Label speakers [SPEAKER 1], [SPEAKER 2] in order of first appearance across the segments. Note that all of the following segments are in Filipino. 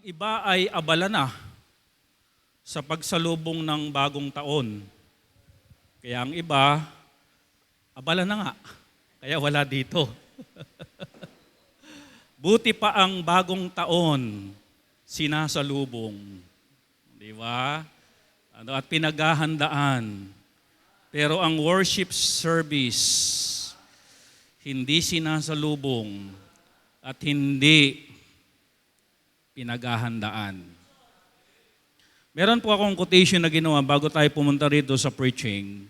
[SPEAKER 1] iba ay abala na sa pagsalubong ng bagong taon. Kaya ang iba, abala na nga, kaya wala dito. Buti pa ang bagong taon, sinasalubong. Di ba? At pinaghahandaan. Pero ang worship service, hindi sinasalubong at hindi pinaghahandaan. Meron po akong quotation na ginawa bago tayo pumunta rito sa preaching.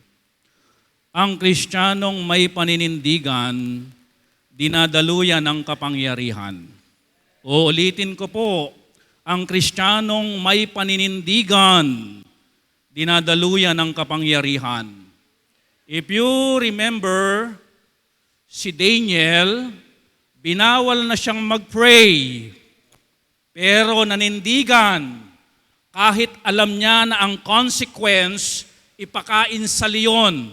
[SPEAKER 1] Ang Kristiyanong may paninindigan, dinadaluyan ng kapangyarihan. Uulitin ko po, ang Kristiyanong may paninindigan, dinadaluyan ng kapangyarihan. If you remember, si Daniel, binawal na siyang mag-pray, pero nanindigan, kahit alam niya na ang consequence, ipakain sa leon.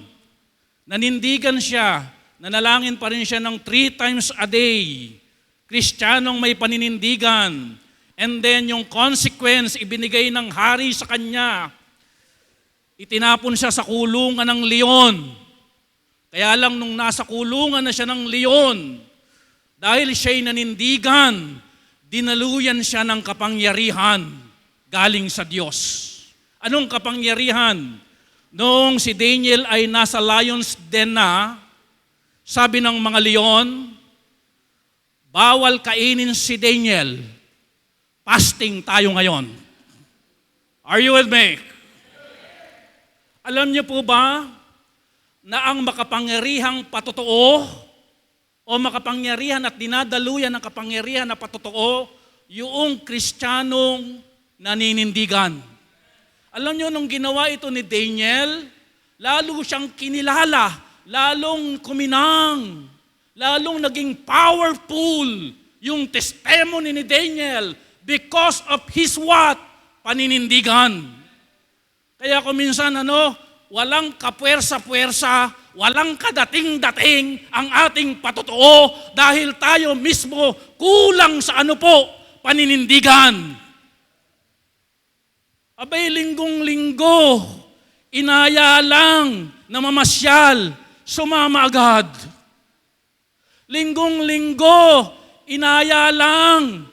[SPEAKER 1] Nanindigan siya, nanalangin pa rin siya ng 3 times a day. Kristiyanong may paninindigan. And then yung consequence, ibinigay ng hari sa kanya. Itinapon siya sa kulungan ng leon. Kaya lang nung nasa kulungan na siya ng leon, dahil siya'y nanindigan, dinaluyan siya ng kapangyarihan galing sa Diyos. Anong kapangyarihan? Noong si Daniel ay nasa lion's den na, sabi ng mga leon, bawal kainin si Daniel. Fasting tayo ngayon. Are you with me? Alam niyo po ba na ang makapangyarihang patotoo o makapangyarihan at dinadaluyan ng kapangyarihan na patotoo, yung Kristiyanong naninindigan. Alam niyo, nung ginawa ito ni Daniel, lalo siyang kinilala, lalong kuminang, lalong naging powerful yung testimony ni Daniel because of his what? Paninindigan. Kaya kung minsan, walang kapuwersa-puwersa, walang kadating-dating ang ating patotoo dahil tayo mismo kulang sa paninindigan. Abay, linggong-linggo, inaya lang na mamasyal, sumama agad. Linggong-linggo, inaya lang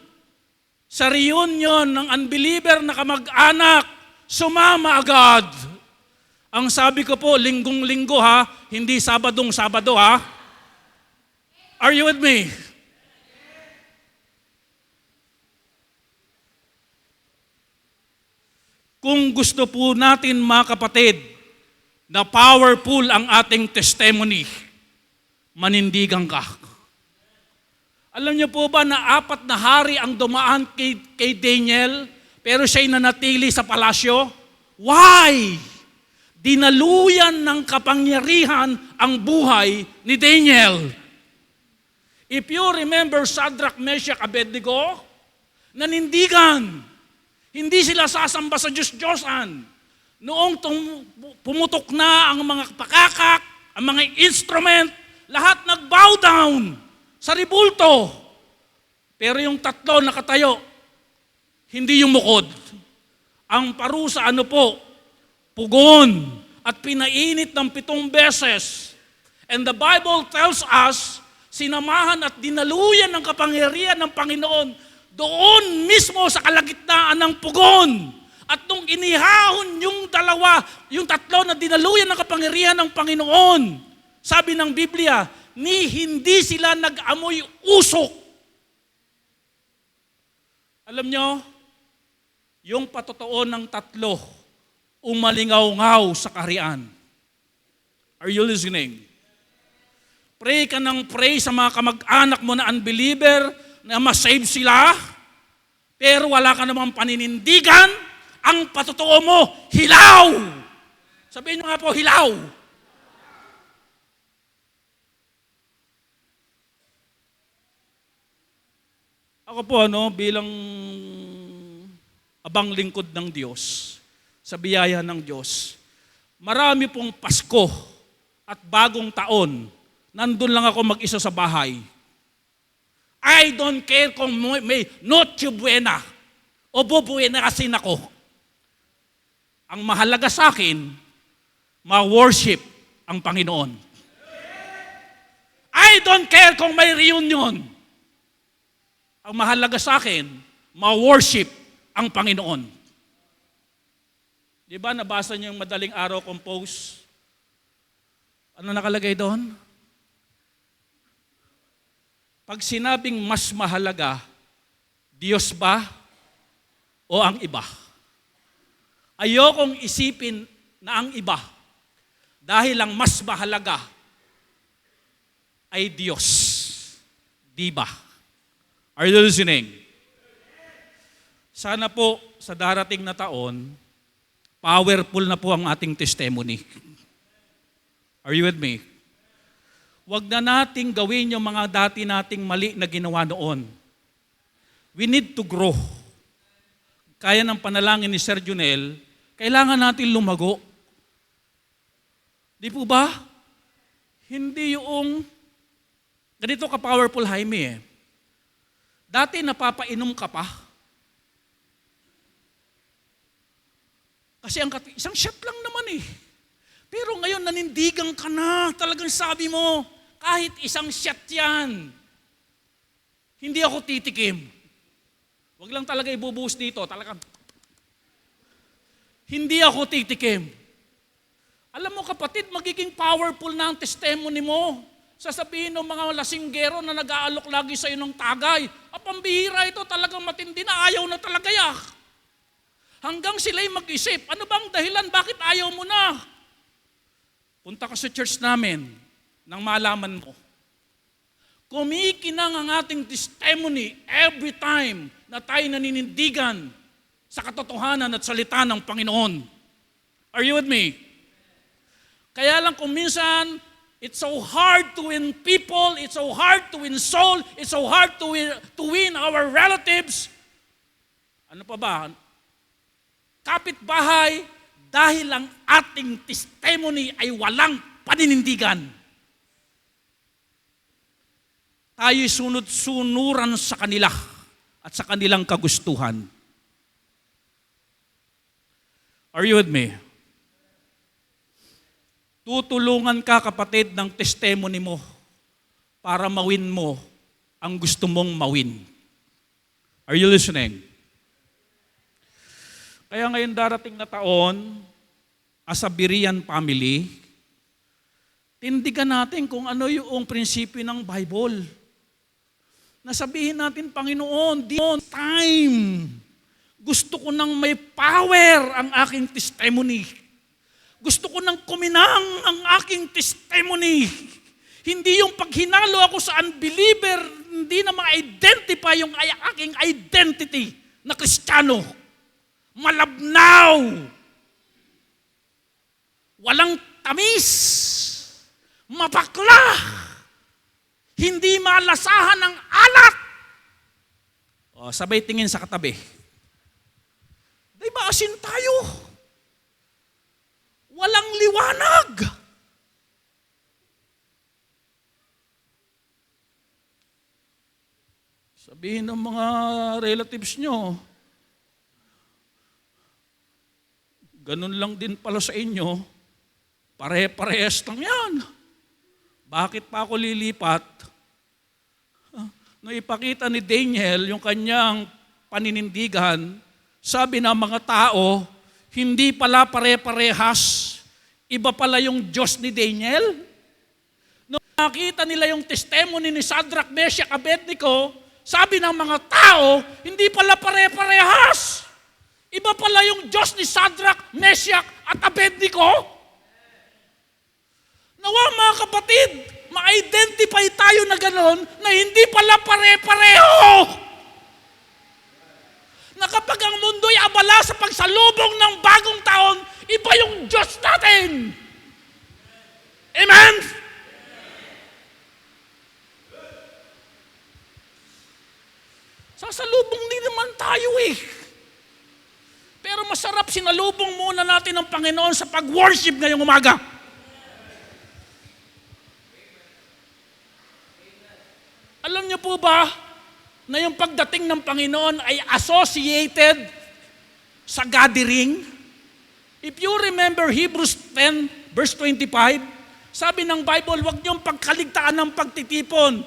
[SPEAKER 1] sa reunion ng unbeliever na kamag-anak, sumama agad. Ang sabi ko po, linggong-linggo hindi Sabadong-Sabado Are you with me? Kung gusto po natin mga kapatid na powerful ang ating testimony, manindigan ka. Alam niyo po ba na 4 na hari ang dumaan kay Daniel, pero siya'y nanatili sa palasyo? Why? Dinaluyan ng kapangyarihan ang buhay ni Daniel. If you remember Shadrach, Meshach, Abednego, nanindigan. Hindi sila sasamba sa Diyos-Diyosan. Noong pumutok na ang mga pakakak, ang mga instrument, lahat nag-bow down sa ribulto. Pero yung 3 nakatayo, hindi yumukod. Ang parusa pugon at pinainit ng 7 beses. And the Bible tells us, sinamahan at dinaluyan ng kapangyarihan ng Panginoon doon mismo sa kalagitnaan ng pugon. At nung inihahon yung 3 na dinaluyan ng kapangyarihan ng Panginoon, sabi ng Biblia, hindi sila nag-amoy usok. Alam nyo, yung patotoo ng 3, umalingaw-ngaw sa kaharian. Are you listening? Pray ka ng pray sa mga kamag-anak mo na unbeliever, na masave sila, pero wala ka namang paninindigan, ang patotoo mo, hilaw! Sabihin nyo nga po, hilaw! Ako po, bilang abang lingkod ng Diyos, sa biyaya ng Diyos, marami pong Pasko at bagong taon, nandun lang ako mag-isa sa bahay. I don't care kung may Noche Buena o bubuenasin ako. Ang mahalaga sa akin, ma-worship ang Panginoon. I don't care kung may reunion. Ang mahalaga sa akin, ma-worship ang Panginoon. Di ba nabasa niyo yung madaling araw kong post? Ano nakalagay doon? Pag sinabing mas mahalaga, Diyos ba o ang iba? Ayokong isipin na ang iba dahil ang mas mahalaga ay Diyos. Di ba? Are you listening? Sana po sa darating na taon, powerful na po ang ating testimony. Are you with me? Huwag na nating gawin yung mga dati nating mali na ginawa noon. We need to grow. Kaya ng panalangin ni Sir Junel, kailangan natin lumago. Di po ba? Hindi yung ganito ka-powerful, Jaime eh. Dati napapainom ka pa. Kasi isang shot lang naman eh. Pero ngayon nanindigan ka na. Talagang sabi mo, kahit isang shot yan, hindi ako titikim. Huwag lang talaga ibubuhos dito. Talagang, hindi ako titikim. Alam mo kapatid, magiging powerful na ang testimony mo. Sasabihin ng mga lasinggero na nag-aalok lagi sa iyo ng tagay, pambihira ito, talagang matindi na, ayaw na talaga yak. Hanggang sila'y mag-isip, ano bang dahilan, bakit ayaw mo na? Punta ka sa church namin, nang malaman mo. Kumikinang ang ating testimony every time na tayo naninindigan sa katotohanan at salita ng Panginoon. Are you with me? Kaya lang kung minsan, it's so hard to win people, it's so hard to win soul, it's so hard to win our relatives. Ano pa ba? Kapitbahay, dahil ang ating testimony ay walang paninindigan. Tayo'y sunod-sunuran sa kanila at sa kanilang kagustuhan. Are you with me? Tutulungan ka, kapatid, ng testimony mo para mawin mo ang gusto mong mawin. Are you listening? Kaya ngayon darating na taon, as a Berean family, tindigan natin kung ano yung prinsipyo ng Bible. Nasabihin natin, Panginoon, time. Gusto ko nang may power ang aking testimony. Gusto ko nang kuminang ang aking testimony. Hindi yung pag hinalo ako sa unbeliever, hindi na ma-identify yung aking identity na Kristiyano. Malabnaw. Walang tamis. Mapakla. Hindi malasahan ng alat. O, sabay tingin sa katabi. Di ba asin tayo? Walang liwanag. Sabihin ng mga relatives nyo, ganun lang din pala sa inyo, pare-parehas lang yan. Bakit pa ako lilipat? Nung ipakita ni Daniel yung kanyang paninindigan, sabi ng mga tao, hindi pala pare-parehas. Iba pala yung Diyos ni Daniel. Nung nakita nila yung testimony ni Shadrach, Meshach, Abednego, sabi ng mga tao, hindi pala pare-parehas. Iba pala yung Diyos ni Shadrach, Meshach, at Abednego. Nawa mga kapatid, ma-identify tayo na gano'n na hindi pala pare-pareho. Na kapag ang mundo'y abala sa pagsalubong ng bagong taon, iba yung Diyos natin. Amen? Sasalubong din naman tayo eh. Pero masarap sinalubong muna natin ang Panginoon sa pag-worship ngayong umaga. Alam niyo po ba,
[SPEAKER 2] na yung pagdating ng Panginoon ay associated sa gathering? If you remember Hebrews 10 verse 25, sabi ng Bible, huwag niyong pagkaligtaan ng pagtitipon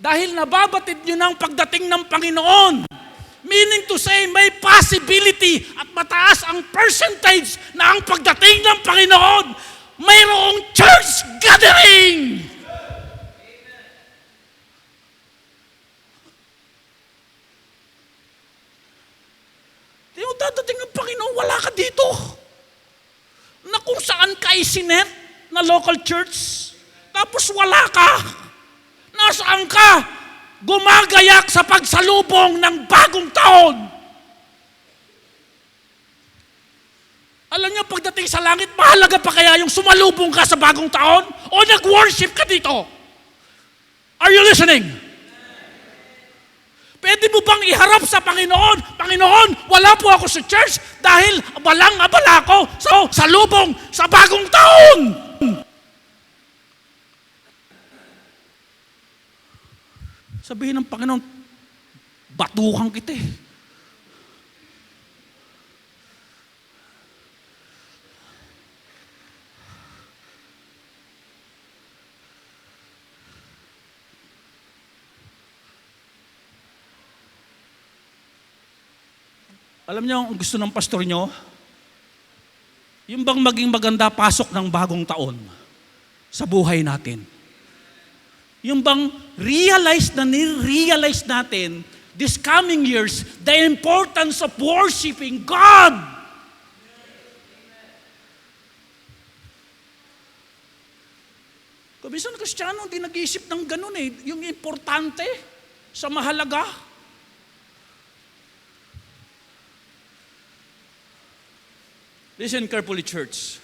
[SPEAKER 2] dahil nababatid niyo ng pagdating ng Panginoon. Meaning to say, may possibility at mataas ang percentage na ang pagdating ng Panginoon, mayroong church gathering. Yung dadating ng Panginoon, wala ka dito. Na kung saan ka isinet na local church, tapos wala ka. Nasaan ka? Gumagayak sa pagsalubong ng bagong taon. Alam niyo, pagdating sa langit, mahalaga pa kaya yung sumalubong ka sa bagong taon? O nag-worship ka dito? Are you listening? Pwede mo bang iharap sa Panginoon? Panginoon, wala po ako sa church dahil balang-abala ko sa salubong sa bagong taon. Sabihin ng Panginoon, batukan kita eh. Alam niyo ang gusto ng pastor niyo? Yung bang maging maganda pasok ng bagong taon sa buhay natin. Yung bang realize natin this coming years the importance of worshiping God. Kabisan ng Kristiyano, hindi nag-iisip ng ganun eh. Yung importante sa mahalaga. Listen carefully, church.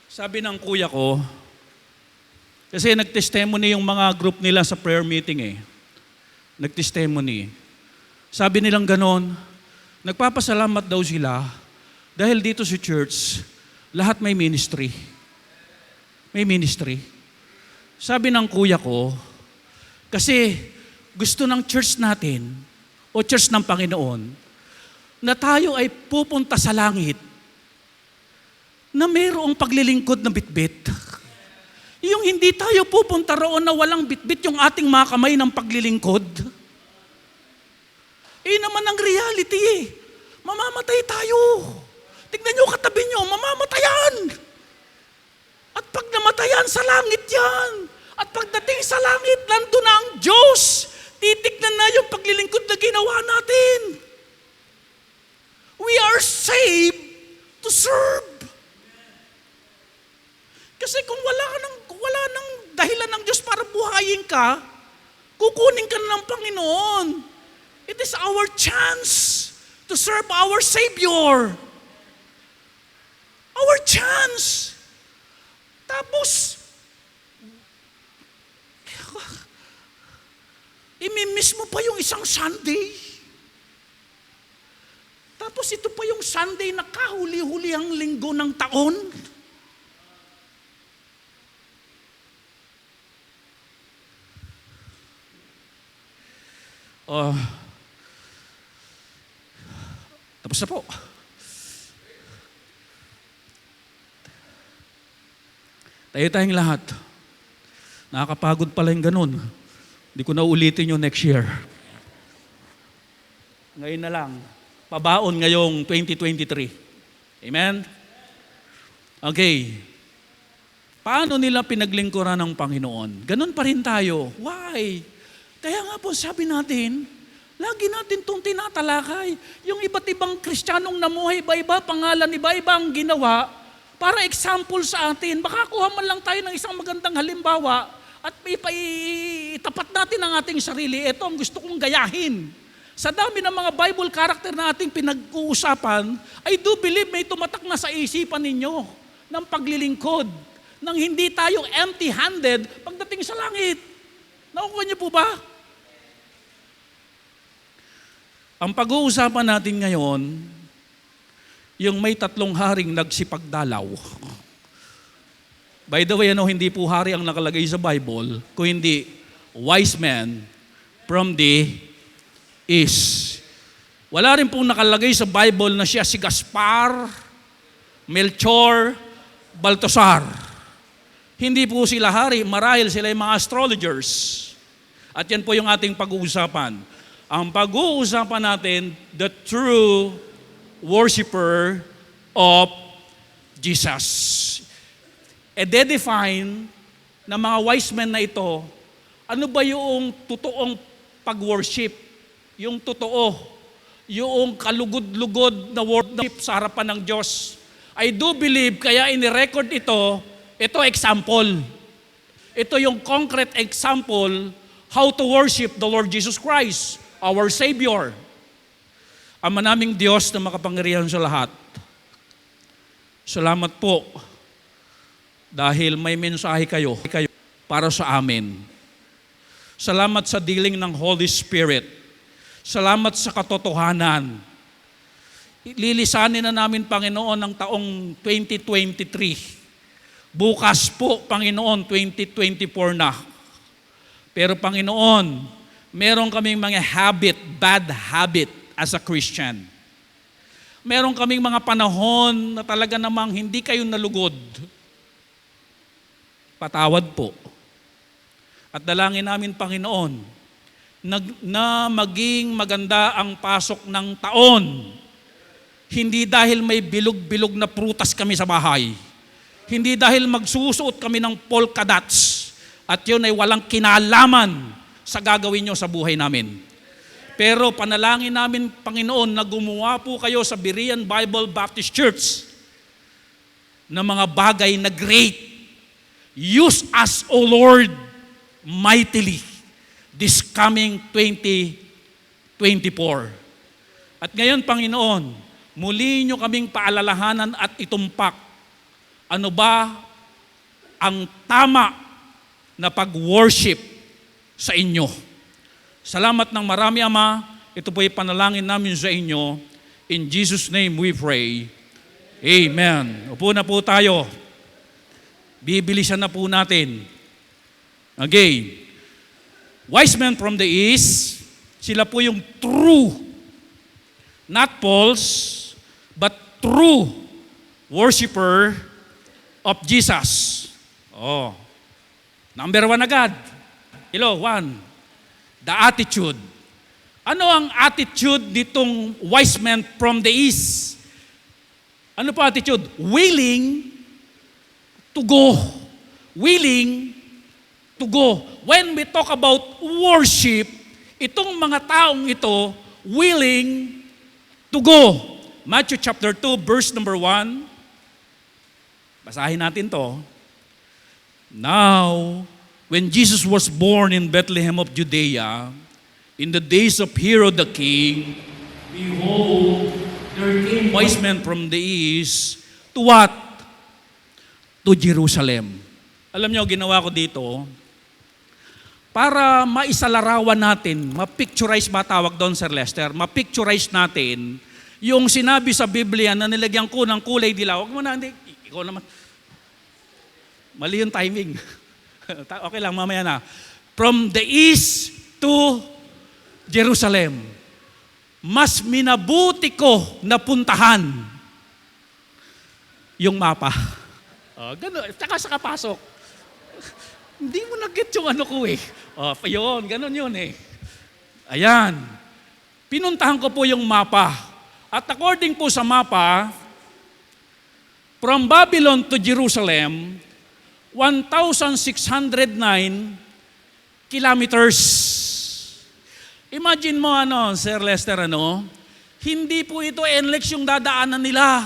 [SPEAKER 2] Sabi ng kuya ko, kasi nag-testimony yung mga group nila sa prayer meeting eh. Nag-testimony. Sabi nilang ganon, nagpapasalamat daw sila dahil dito sa church, lahat may ministry. May ministry. Sabi ng kuya ko, kasi gusto ng church natin o church ng Panginoon na tayo ay pupunta sa langit na mayroong paglilingkod na bitbit. Yung hindi tayo pupunta roon na walang bitbit yung ating mga kamay ng paglilingkod. Naman ang reality eh. Mamamatay tayo. Tignan nyo katabi nyo, mamamatayan. At pag namatayan, sa langit yan. At pagdating sa langit, nandun na ang Diyos. Titignan na yung paglilingkod na ginawa natin. We are saved to serve. Kasi kung wala nang dahilan ng Diyos para buhayin ka, kukunin ka na ng Panginoon. It is our chance to serve our Savior. Our chance. Tapos, imimiss mo pa yung isang Sunday. Tapos ito pa yung Sunday na kahuli-hulihang linggo ng taon. Tapos na po. Tayo tayong lahat. Nakakapagod pala yung ganun. Hindi ko na ulitin yung next year. Ngayon na lang. Pabaon ngayong 2023. Amen? Okay. Paano nila pinaglingkuran ng Panginoon? Ganun pa rin tayo. Why? Kaya nga po sabi natin, lagi natin itong tinatalakay. Yung iba't ibang Kristiyanong namuhay, iba-iba, pangalan, iba-iba ang ginawa, para example sa atin. Baka kuha man lang tayo ng isang magandang halimbawa at itapat natin ang ating sarili. Ito ang gusto kong gayahin. Sa dami ng mga Bible character na ating pinag-uusapan, I do believe may tumatak na sa isipan ninyo ng paglilingkod, nang hindi tayo empty-handed pagdating sa langit. Nakukuha niyo po ba? Ang pag-uusapan natin ngayon, yung may 3 haring nagsipagdalaw. By the way, hindi po hari ang nakalagay sa Bible, kung hindi wise men from the east. Wala rin pong nakalagay sa Bible na siya si Gaspar, Melchor, Baltasar. Hindi po sila hari, marahil sila yung mga astrologers. At yan po yung ating pag-uusapan. Ang pag-uusapan natin, the true worshiper of Jesus. E-define ng mga wise men na ito, ano ba yung totoong pag-worship? Yung totoo, yung kalugod-lugod na worship sa harapan ng Diyos. I do believe, kaya inirecord ito example. Ito yung concrete example how to worship the Lord Jesus Christ, our Savior. Ama naming Diyos na makapangyarihan sa lahat. Salamat po dahil may mensahe kayo para sa amin. Salamat sa dealing ng Holy Spirit. Salamat sa katotohanan. Lilisanin na namin, Panginoon, ng taong 2023. Bukas po, Panginoon, 2024 na. Pero Panginoon, meron kaming mga bad habit as a Christian. Meron kaming mga panahon na talaga namang hindi kayo nalugod. Patawad po. At dalangin namin, Panginoon, na maging maganda ang pasok ng taon. Hindi dahil may bilog-bilog na prutas kami sa bahay. Hindi dahil magsusuot kami ng polka dots at yun ay walang kinalaman sa gagawin nyo sa buhay namin. Pero panalangin namin, Panginoon, na gumawa po kayo sa Berean Bible Baptist Church na mga bagay na great. Use us, O Lord, mightily this coming 2024. At ngayon, Panginoon, muli nyo kaming paalalahanan at itumpak. Ano ba ang tama na pag-worship sa inyo? Salamat ng marami, Ama. Ito po ay panalangin namin sa inyo. In Jesus' name we pray. Amen. Upo na po tayo. Bibilisan na po natin. Again. Wise men from the east, sila po yung true, not false, but true worshiper of Jesus. Oh. Number 1 agad. Hello, 1. The attitude. Ano ang attitude nitong wise men from the east? Ano po attitude? Willing to go. Willing to go. When we talk about worship, itong mga taong ito, willing to go. Matthew chapter 2, verse number 1. Basahin natin to. Now, when Jesus was born in Bethlehem of Judea, in the days of Herod the king, behold, there came wise men from the east to what? To Jerusalem. Alam niyo, ginawa ko dito, para maisalarawan natin, ma-picturize ba tawag doon, Sir Lester? Ma-picturize natin yung sinabi sa Biblia na nilagyan ko ng kulay dilaw. Huwag mo na, hindi. Ikaw naman. Mali yung timing. Okay lang, mamaya na. From the east to Jerusalem. Mas minabuti ko na puntahan yung mapa. Gano'n. Tsaka sa kapasok. Hindi mo na-get yung ano ko eh. Yun, gano'n yun eh. Ayan. Pinuntahan ko po yung mapa. At according po sa mapa, from Babylon to Jerusalem, 1,609 kilometers. Imagine mo Sir Lester, hindi po ito NLEX yung dadaanan nila.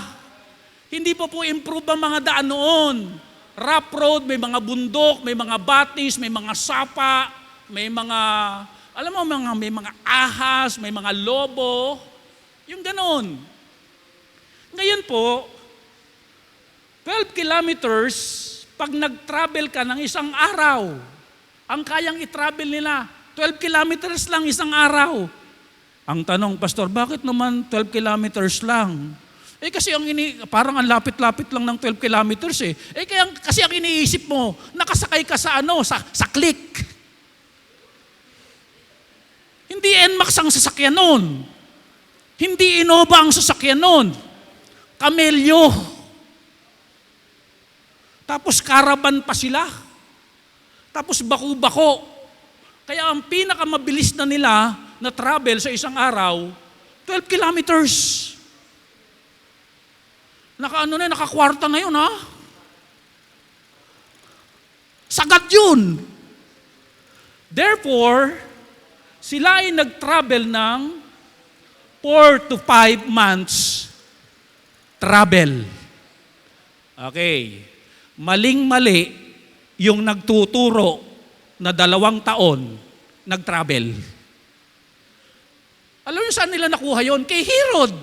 [SPEAKER 2] Hindi po improve ang mga daan noon. Rough road, may mga bundok, may mga batis, may mga sapa, may mga, alam mo, may mga ahas, may mga lobo. Yung ganon. Ngayon po, 12 kilometers, pag nag-travel ka ng isang araw, ang kayang i-travel nila, 12 kilometers lang isang araw. Ang tanong, Pastor, bakit naman 12 kilometers lang? Kasi parang ang lapit-lapit lang ng 12 kilometers eh. Kasi ang iniisip mo, nakasakay ka sa sa click. Hindi NMAX ang sasakyan nun. Hindi Innova ang sasakyan nun. Camello. Tapos caravan pa sila. Tapos baku-bako. Kaya ang pinakamabilis na nila na travel sa isang araw, 12 kilometers. Nakakwarta na yun, ha? Sagad yun. Therefore, sila ay nag-travel ng 4 to 5 months travel. Okay. Maling-mali yung nagtuturo na 2 taon nag-travel. Alam niyo saan nila nakuha yon? Kay Herod.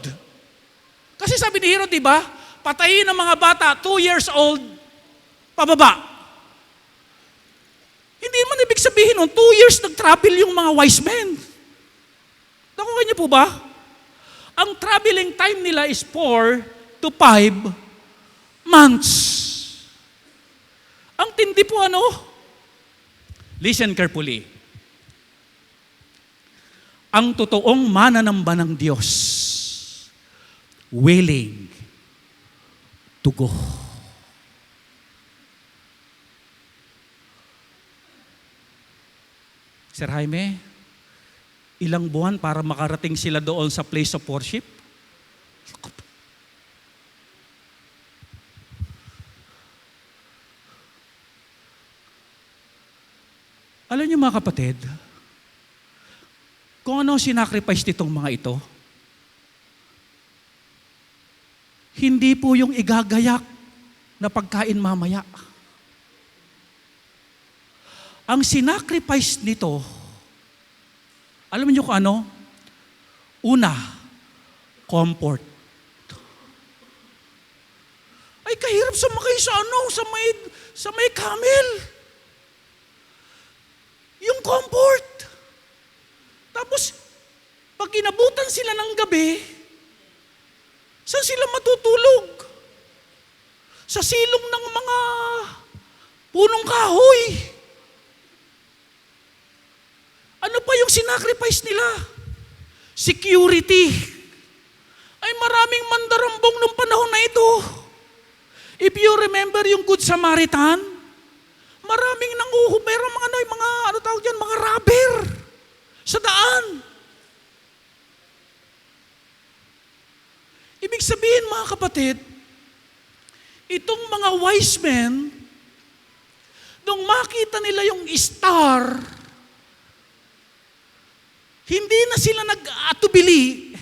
[SPEAKER 2] Kasi sabi ni Herod, di ba? Patayin ang mga bata, 2 years old, pababa. Hindi man ibig sabihin nun, 2 years nag-travel yung mga wise men. Nakuha niyo po ba? Ang traveling time nila is 4 to 5 months. Ang tindi po ano? Listen carefully. Ang totoong mananamba ng Diyos, willing to go. Sir Jaime, ilang buwan para makarating sila doon sa place of worship? Alam niyo mga kapatid, kung ano sinacrifice nitong mga ito, hindi po yung igagayak na pagkain mamaya. Ang sinacrifice nito, alam niyo kung ano? Una, comfort. Ay, kahirap sumakay sa sa may camel. Yung comfort. Tapos, pag inabutan sila ng gabi, saan sila matutulog? Sa silong ng mga punong kahoy. Ano pa yung sinacrifice nila? Security. Ay maraming mandarambong nung panahon na ito. If you remember yung Good Samaritan, maraming mga robber sa daan. Ibig sabihin mga kapatid, itong mga wise men, nung makita nila yung star, hindi na sila nag-atubili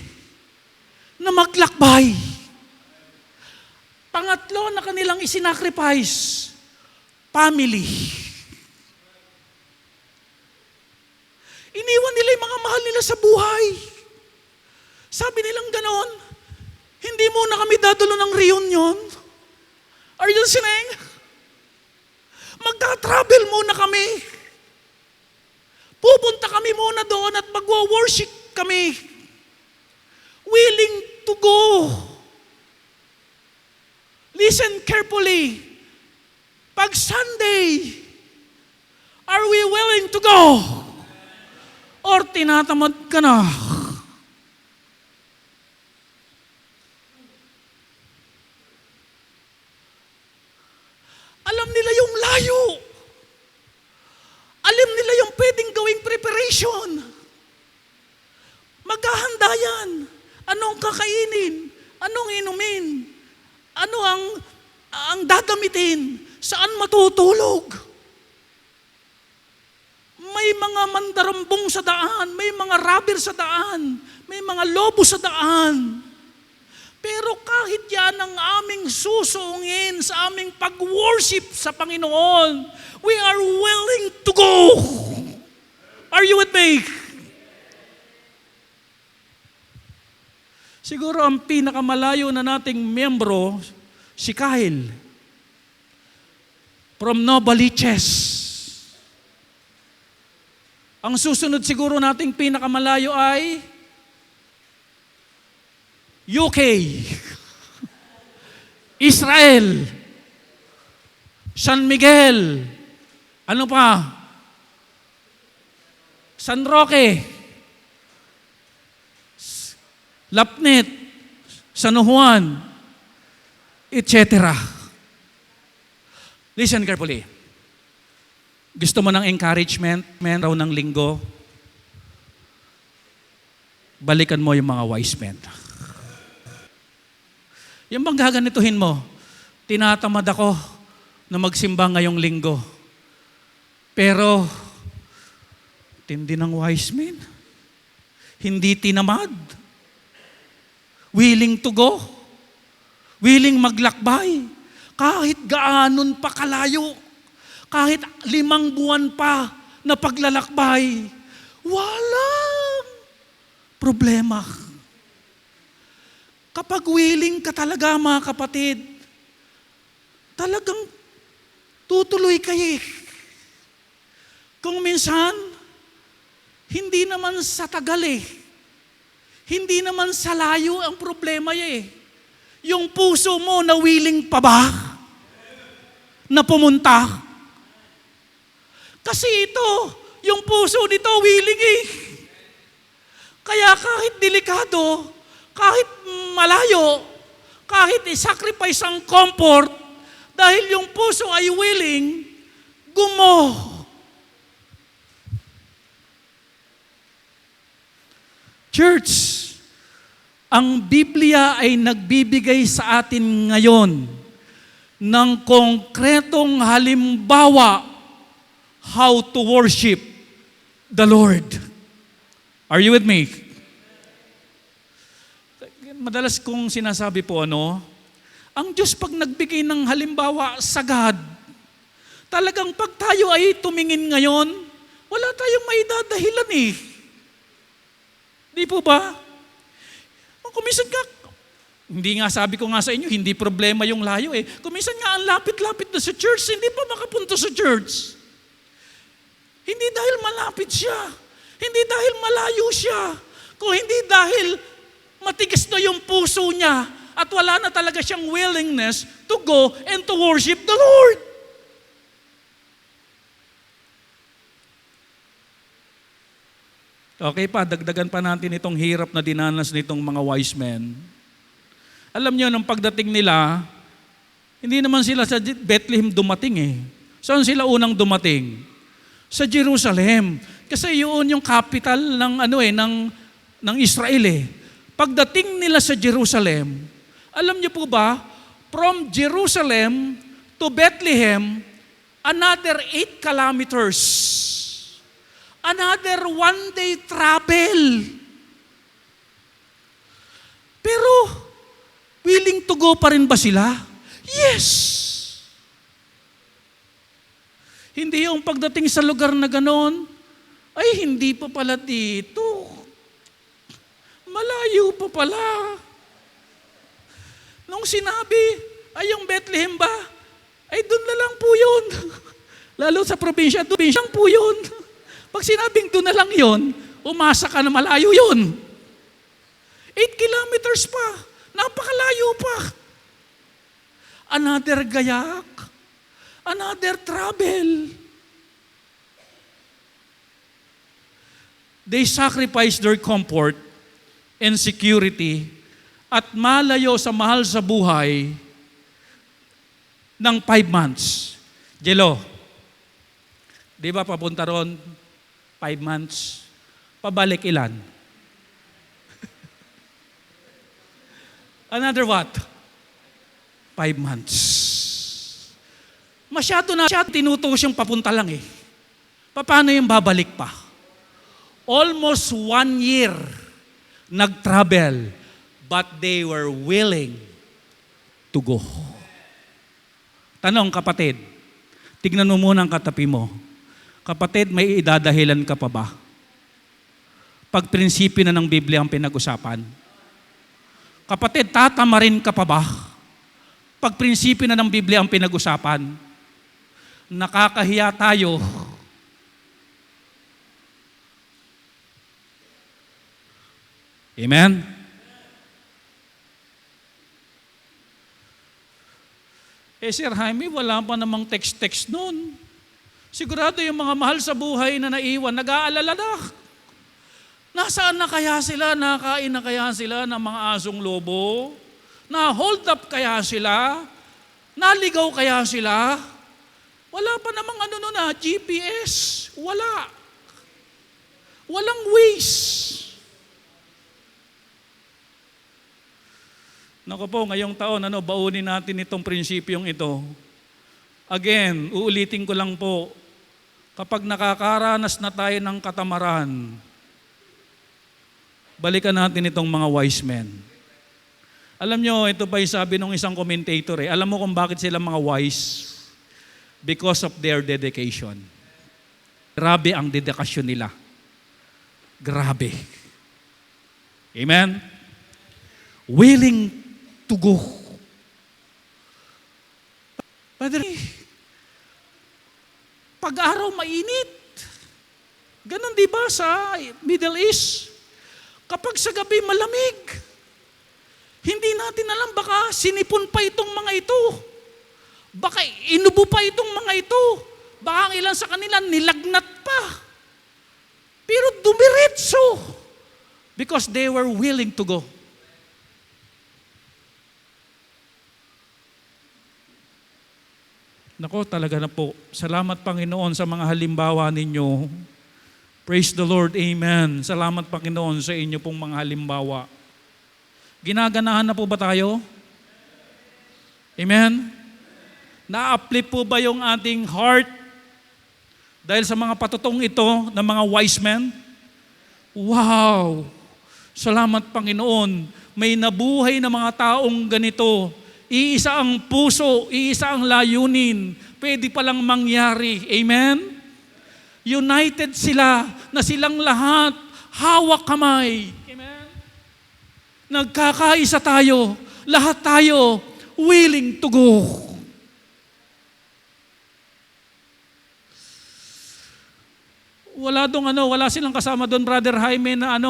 [SPEAKER 2] na maglakbay. Pangatlo na kanilang isinacrifice, family. Iniwan nila yung mga mahal nila sa buhay. Sabi nilang ganon, hindi muna kami dadalo ng reunion. Are you listening? Magta-travel muna kami. Pupunta kami muna doon at magwo-worship kami. Willing to go. Listen carefully. Pag Sunday, are we willing to go? Or tinatamad ka na? Alam nila yung layo. Alam nila yung pwedeng gawing preparation. Maghahanda yan. Anong kakainin? Anong inumin? Ano ang dadamitin? Saan matutulog? May mga mandarambong sa daan, may mga robber sa daan, may mga lobo sa daan. Pero kahit yan ang aming susungin sa aming pag-worship sa Panginoon, we are willing to go. Are you with me? Siguro ang pinakamalayo na nating miyembro, si Kyle. From Novaliches. Ang susunod siguro nating pinakamalayo ay UK, Israel, San Miguel, ano pa? San Roque, Lapnet, San Juan, etc. Listen carefully. Gusto mo ng encouragement, raw ng linggo? Balikan mo yung mga wise men. Yung bang gaganituhin mo, tinatamad ako na magsimba ngayong linggo. Pero, tindi ng wise men. Hindi tinamad. Willing to go. Willing maglakbay. Kahit gaanon pa kalayo. Kahit 5 buwan pa na paglalakbay. Walang problema. Kapag willing ka talaga, mga kapatid, talagang tutuloy kayo. Kung minsan, hindi naman sa tagal hindi naman sa layo ang problema Yung puso mo na willing pa ba na pumunta? Kasi ito, yung puso nito willing Kaya kahit delikado, kahit malayo, kahit i-sacrifice ang comfort, dahil yung puso ay willing, gumo. Church, ang Biblia ay nagbibigay sa atin ngayon ng konkretong halimbawa how to worship the Lord. Are you with me? Madalas kong sinasabi po, ang Diyos pag nagbigay ng halimbawa, sagad. Talagang pag tayo ay tumingin ngayon, wala tayong maidadahilan Di po ba? Kuminsan ka, hindi nga sabi ko nga sa inyo, hindi problema yung layo Kuminsan nga ang lapit-lapit na sa church, hindi pa makapunta sa church. Hindi dahil malapit siya. Hindi dahil malayo siya. Kung hindi dahil matigas na yung puso niya at wala na talaga siyang willingness to go and to worship the Lord. Okay pa, dagdagan pa natin itong hirap na dinanas nitong mga wise men. Alam niyo, nung pagdating nila, hindi naman sila sa Bethlehem dumating Saan sila unang dumating? Sa Jerusalem. Kasi yun yung capital ng Israel Pagdating nila sa Jerusalem, alam niyo po ba, from Jerusalem to Bethlehem, another 8 kilometers. Another 1-day travel. Pero, willing to go pa rin ba sila? Yes! Hindi yung pagdating sa lugar na ganon, ay hindi pa pala dito. Malayo pa pala. Nung sinabi, ay yung Bethlehem ba? Ay doon na lang po yun. Lalo sa probinsya, doon po yun. Pag sinabing doon na lang yun, umasa ka na malayo yun. 8 kilometers pa. Napakalayo pa. Another gayak. Another travel. They sacrificed their comfort and security at malayo sa mahal sa buhay ng 5 months. Jelo, di ba papunta ron 5 months? Pabalik ilan? Another what? 5 months. Masyado tinutuos yung papunta lang Paano yung babalik pa? Almost 1 year nag-travel, but they were willing to go. Tanong, kapatid, tignan mo muna ang katabi mo. Kapatid, may idadahilan ka pa ba? Pag prinsipyo na ng Biblia ang pinag-usapan. Kapatid, tatamarin ka pa ba? Pag prinsipyo na ng Biblia ang pinag-usapan. Nakakahiya tayo. Amen? Sir Jaime, wala pa namang text-text noon. Sigurado yung mga mahal sa buhay na naiwan, nag-aalala na. Nasaan na kaya sila? Nakain na kaya sila ng mga asong lobo? Na-hold up kaya sila? Naligaw kaya sila? Wala pa namang GPS. Wala. Walang ways. Naku po, ngayong taon, baunin natin itong prinsipyong ito. Again, uulitin ko lang po, kapag nakakaranas na tayo ng katamaran, balikan natin itong mga wise men. Alam nyo, ito pa yung sabi ng isang commentator. Alam mo kung bakit sila mga wise? Because of their dedication. Grabe ang dedikasyon nila. Grabe. Amen? Willing to go. Padre, pag-araw mainit. Ganon di ba sa Middle East? Kapag sa gabi malamig, hindi natin alam, baka sinipon pa itong mga ito. Baka inubo pa itong mga ito. Baka ang ilan sa kanila nilagnat pa. Pero dumiretso. Because they were willing to go. Nako, talaga na po. Salamat Panginoon sa mga halimbawa ninyo. Praise the Lord, Amen. Salamat Panginoon sa inyo pong mga halimbawa. Ginaganahan na po ba tayo? Amen? Na-uplift po ba yung ating heart dahil sa mga patutong ito ng mga wise men? Wow! Salamat Panginoon. May nabuhay na mga taong ganito. Iisa ang puso, iisa ang layunin. Pwede palang mangyari. Amen? United sila na silang lahat hawak kamay. Amen? Nagkakaisa tayo. Lahat tayo willing to go. Wala silang kasama doon, Brother Jaime, na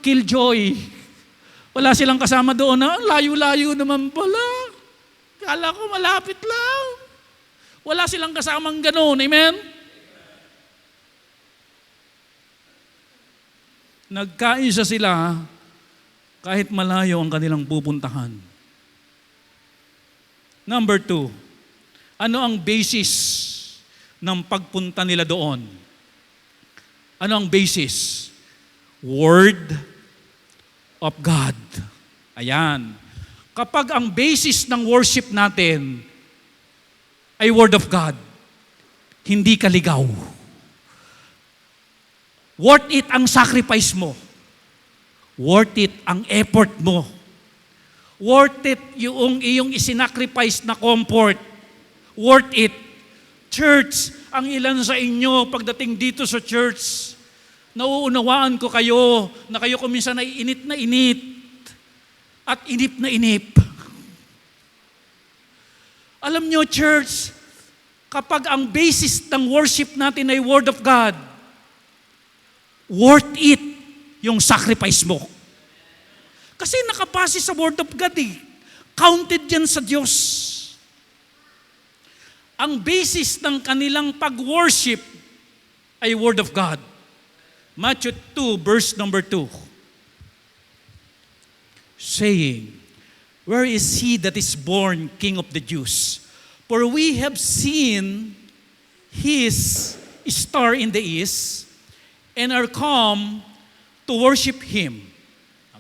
[SPEAKER 2] killjoy. Wala silang kasama doon na layo-layo naman pala. Kala ko malapit lang. Wala silang kasamang ganoon. Amen? Nagkaisa sila kahit malayo ang kanilang pupuntahan. Number 2, ano ang basis ng pagpunta nila doon? Ano ang basis? Word of God. Ayan. Kapag ang basis ng worship natin ay Word of God, hindi ka ligaw. Worth it ang sacrifice mo. Worth it ang effort mo. Worth it yung iyong isinacrifice na comfort. Worth it. Church, ang ilan sa inyo pagdating dito sa church, nauunawaan ko kayo na kayo kuminsan ay init na init at inip na inip. Alam nyo, church, kapag ang basis ng worship natin ay Word of God, worth it yung sacrifice mo. Kasi nakapase sa Word of God eh. Counted yan sa Diyos. Ang basis ng kanilang pag-worship ay Word of God. Matthew 2, verse number 2. Saying, where is he that is born King of the Jews? For we have seen his star in the east and are come to worship him.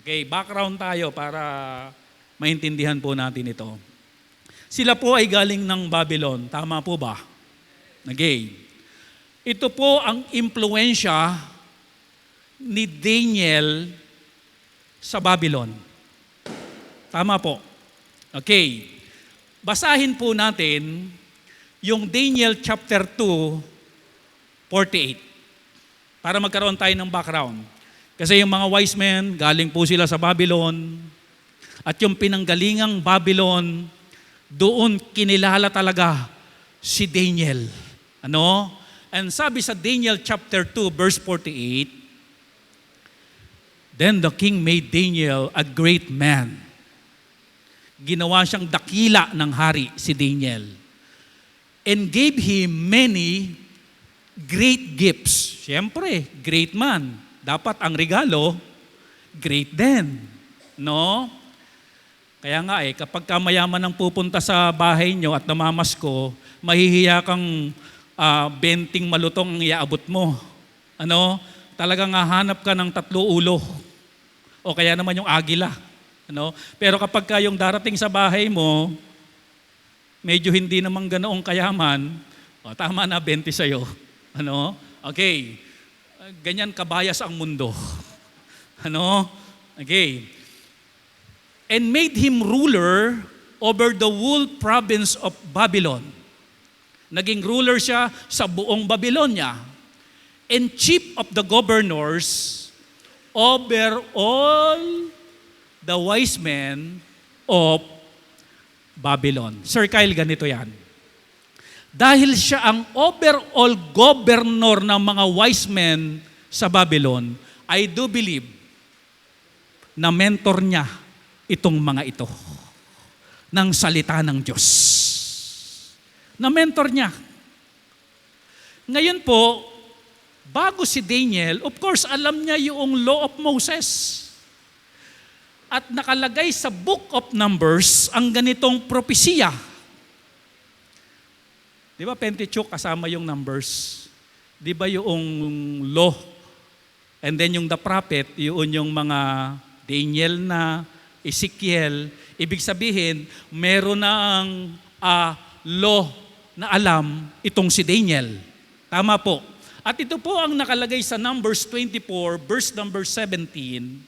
[SPEAKER 2] Okay, background tayo para maintindihan po natin ito. Sila po ay galing ng Babylon. Tama po ba? Okay. Ito po ang impluensya ni Daniel sa Babylon. Tama po. Okay. Basahin po natin yung Daniel chapter 2, 48. Para magkaroon tayo ng background. Kasi yung mga wise men, galing po sila sa Babylon. At yung pinanggalingang Babylon, doon kinilala talaga si Daniel. Ano? And sabi sa Daniel chapter 2, verse 48, then the king made Daniel a great man. Ginawa siyang dakila ng hari si Daniel. And gave him many great gifts. Siyempre, great man. Dapat ang regalo, great din. No? Kaya nga kapag ka mayaman ang pupunta sa bahay nyo at namamasko, mahihiya kang benting malutong ang iaabot mo. Ano? Talagang hahanap ka ng 3 ulo. O kaya naman yung agila. Ano? Pero kapag ka yung darating sa bahay mo, medyo hindi naman ganoong kayaman, tama na 20 sa'yo. Ano? Okay. Ganyan kabayas ang mundo. Ano? Okay. And made him ruler over the whole province of Babylon. Naging ruler siya sa buong Babylonia. And chief of the governors over all the wise men of Babylon. Sir Kyle, ganito yan. Dahil siya ang overall governor ng mga wise men sa Babylon, I do believe na mentor niya itong mga ito ng salita ng Diyos. Na mentor niya. Ngayon po, bago si Daniel, of course, alam niya yung law of Moses. At nakalagay sa book of Numbers ang ganitong propesiya. Di ba Pentateuch kasama yung Numbers? Di ba yung law? And then yung the prophet, yun yung mga Daniel na, Ezekiel. Ibig sabihin, meron na ang law na alam itong si Daniel. Tama po. At ito po ang nakalagay sa Numbers 24, verse number 17.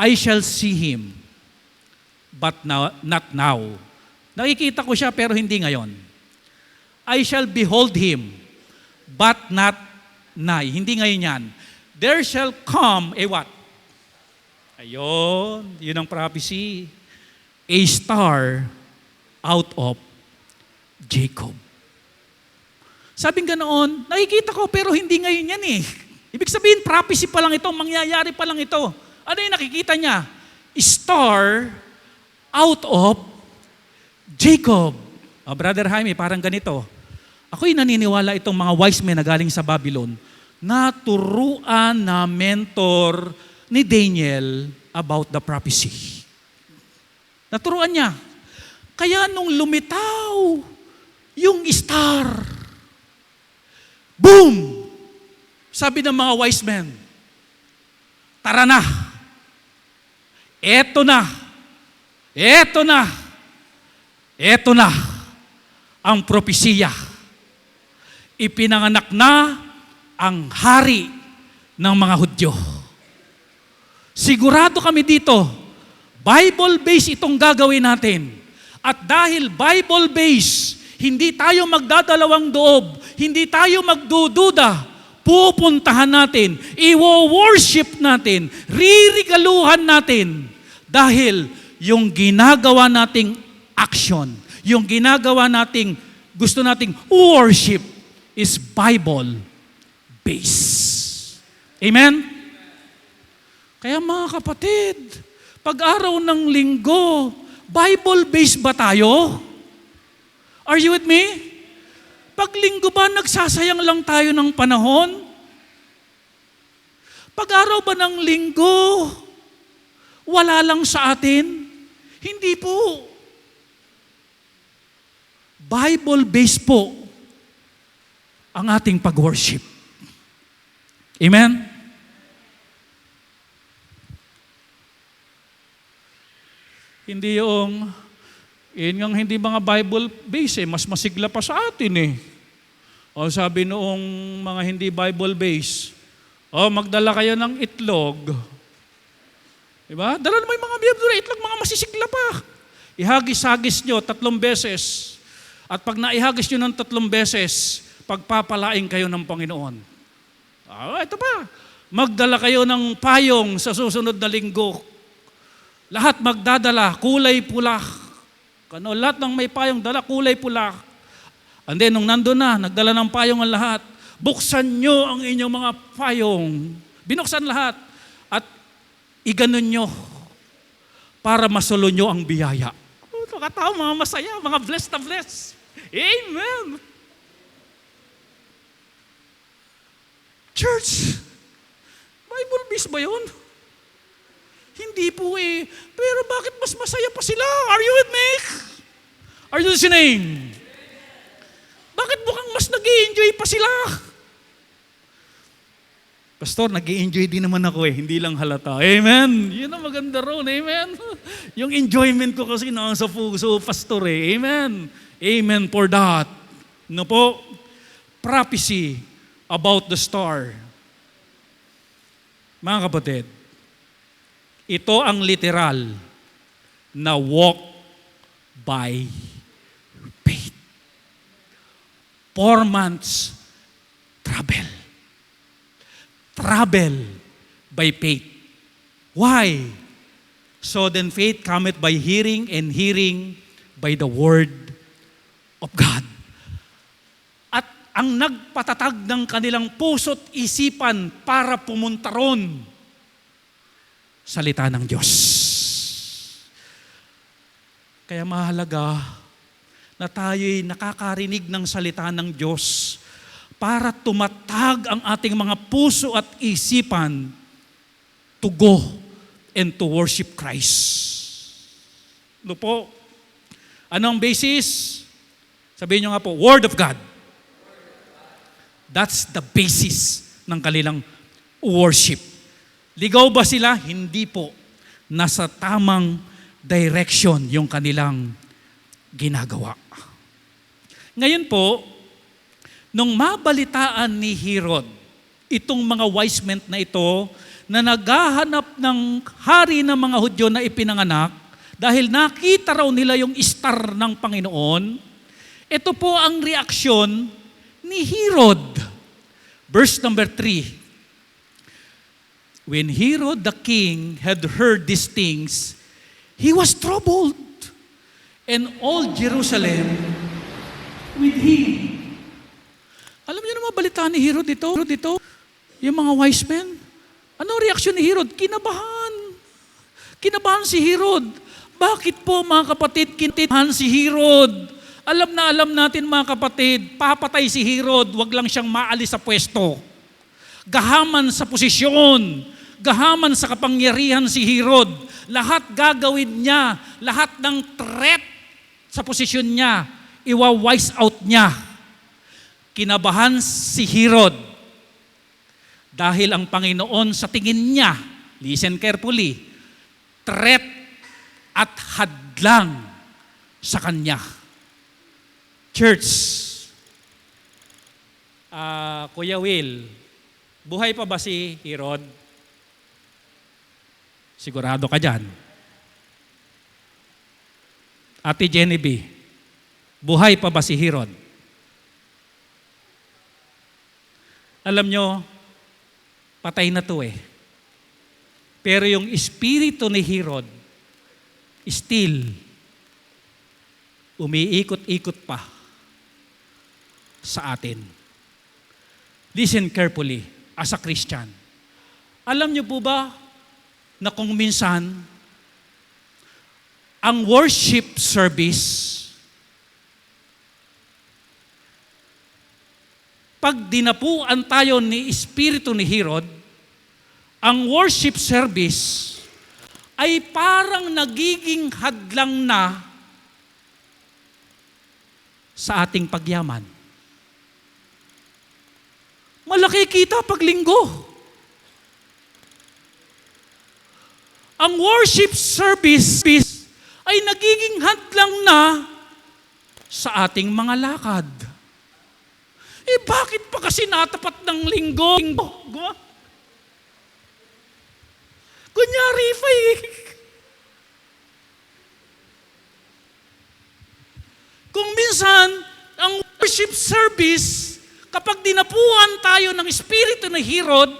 [SPEAKER 2] I shall see him, but not now. Nakikita ko siya pero hindi ngayon. I shall behold him, but not now. Hindi ngayon yan. There shall come a what? Ayun, yun ang prophecy. A star out of Jacob. Sabing ganoon, nakikita ko pero hindi ngayon yan eh. Ibig sabihin, prophecy pa lang ito, mangyayari pa lang ito. Ano yung nakikita niya? Star out of Jacob. Brother Jaime, parang ganito. Ako'y naniniwala itong mga wise men na galing sa Babylon na turuan na mentor ni Daniel about the prophecy. Naturuan niya. Kaya nung lumitaw yung star, boom! Sabi ng mga wise men, tara na. Eto na. Eto na. Eto na ang propesiya. Ipinanganak na ang hari ng mga Hudyo. Sigurado kami dito, Bible-based itong gagawin natin. At dahil Bible-based, hindi tayo magdadalawang doob, hindi tayo magdududa, pupuntahan natin, i-worship natin, ririgaluhan natin. Dahil yung ginagawa nating action, yung ginagawa nating, gusto nating worship is Bible-based. Amen? Kaya mga kapatid, pag-araw ng linggo, Bible-based ba tayo? Are you with me? Pag linggo ba, nagsasayang lang tayo ng panahon? Pag-araw ba ng linggo, wala lang sa atin? Hindi po. Bible-based po ang ating pag-worship. Amen? Hindi yung, yun nga hindi mga Bible-based mas masigla pa sa atin eh. O sabi noong mga hindi Bible-based, magdala kayo ng itlog. Diba? Dala naman yung mga Bible itlog, mga masisigla pa. Ihagis-hagis nyo 3 beses. At pag naihagis nyo ng 3 beses, pagpapalaing kayo ng Panginoon. Ito pa. Magdala kayo ng payong sa susunod na linggo. Lahat magdadala, kulay pula. Lahat ng may payong dala, kulay pula. And then, nung nandun na, nagdala ng payong ang lahat. Buksan nyo ang inyong mga payong. Binuksan lahat. At iganon nyo para masulo nyo ang biyaya. Ito, mga katao, mga masaya, mga blessed na blessed. Amen. Church, Bible based ba yun? Hindi po eh. Pero bakit mas masaya pa sila? Are you with me? Are you listening? Bakit mukhang mas nag-i-enjoy pa sila? Pastor, nag-i-enjoy din naman ako eh. Hindi lang halata. Amen. Yun ang maganda roon. Amen. Yung enjoyment ko kasi nasa puso, pastor eh. Amen. Amen for that. No po? Prophecy about the star. Mga kapatid, ito ang literal na walk by faith. 4 months travel. Travel by faith. Why? So then faith cometh by hearing, and hearing by the word of God. At ang nagpatatag ng kanilang puso't isipan para pumunta ron, salita ng Diyos. Kaya mahalaga na tayo'y nakakarinig ng salita ng Diyos para tumatag ang ating mga puso at isipan to go and to worship Christ. Ano po? Anong basis? Sabihin nyo nga po, Word of God. That's the basis ng kanilang worship. Ligaw ba sila? Hindi po. Nasa tamang direction yung kanilang ginagawa. Ngayon po, nung mabalitaan ni Herod, itong mga wise men na ito, na naghahanap ng hari ng mga Hudyo na ipinanganak, dahil nakita raw nila yung star ng Panginoon, ito po ang reaksyon ni Herod. Verse number 3. When Herod the king had heard these things, he was troubled, and all Jerusalem with him. Alam niyo naman balita ni Herod dito? Yung mga wise men. Ano reaksyon ni Herod? Kinabahan. Kinabahan si Herod. Bakit po mga kapatid, kinabahan si Herod? Alam na alam natin mga kapatid, papatay si Herod, wag lang siyang maalis sa pwesto. Gahaman sa posisyon, gahaman sa kapangyarihan si Herod. Lahat gagawin niya, lahat ng threat sa posisyon niya, iwa-wise out niya. Kinabahan si Herod dahil ang Panginoon sa tingin niya, listen carefully, threat at hadlang sa kanya. Church, Kuya Will, buhay pa ba si Herod? Sigurado ka dyan. Ate Genevieve, buhay pa ba si Herod? Alam nyo, patay na to eh. Pero yung espiritu ni Herod, still, umiikot-ikot pa sa atin. Listen carefully as a Christian. Alam niyo po ba na kung minsan, ang worship service, pag dinapuan tayo ni espiritu ni Herod, ang worship service ay parang nagiging hadlang na sa ating pagyaman. Malaki kita pag linggo. Ang worship service ay nagiging hadlang na sa ating mga lakad. Bakit pa kasi natapat ng linggo? Kunyari pa eh. Kung minsan, ang worship service, kapag dinapuan tayo ng espiritu ni Herod,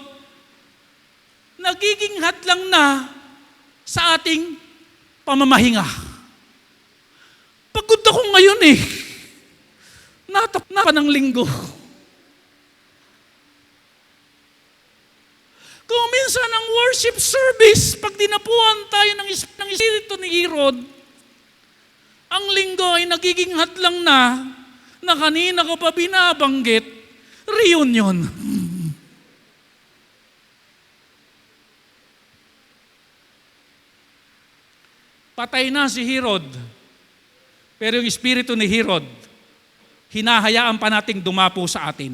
[SPEAKER 2] nagiging hadlang na sa ating pamamahinga. Pagod ako ngayon eh. Natap na pa ng linggo. Kung minsan ang worship service, pag dinapuan tayo ng espiritu ni Herod, ang linggo ay nagiging hadlang na kanina ko pa binabanggit, reunion. Patay na si Herod. Pero yung espiritu ni Herod, hinahayaan pa nating dumapo sa atin.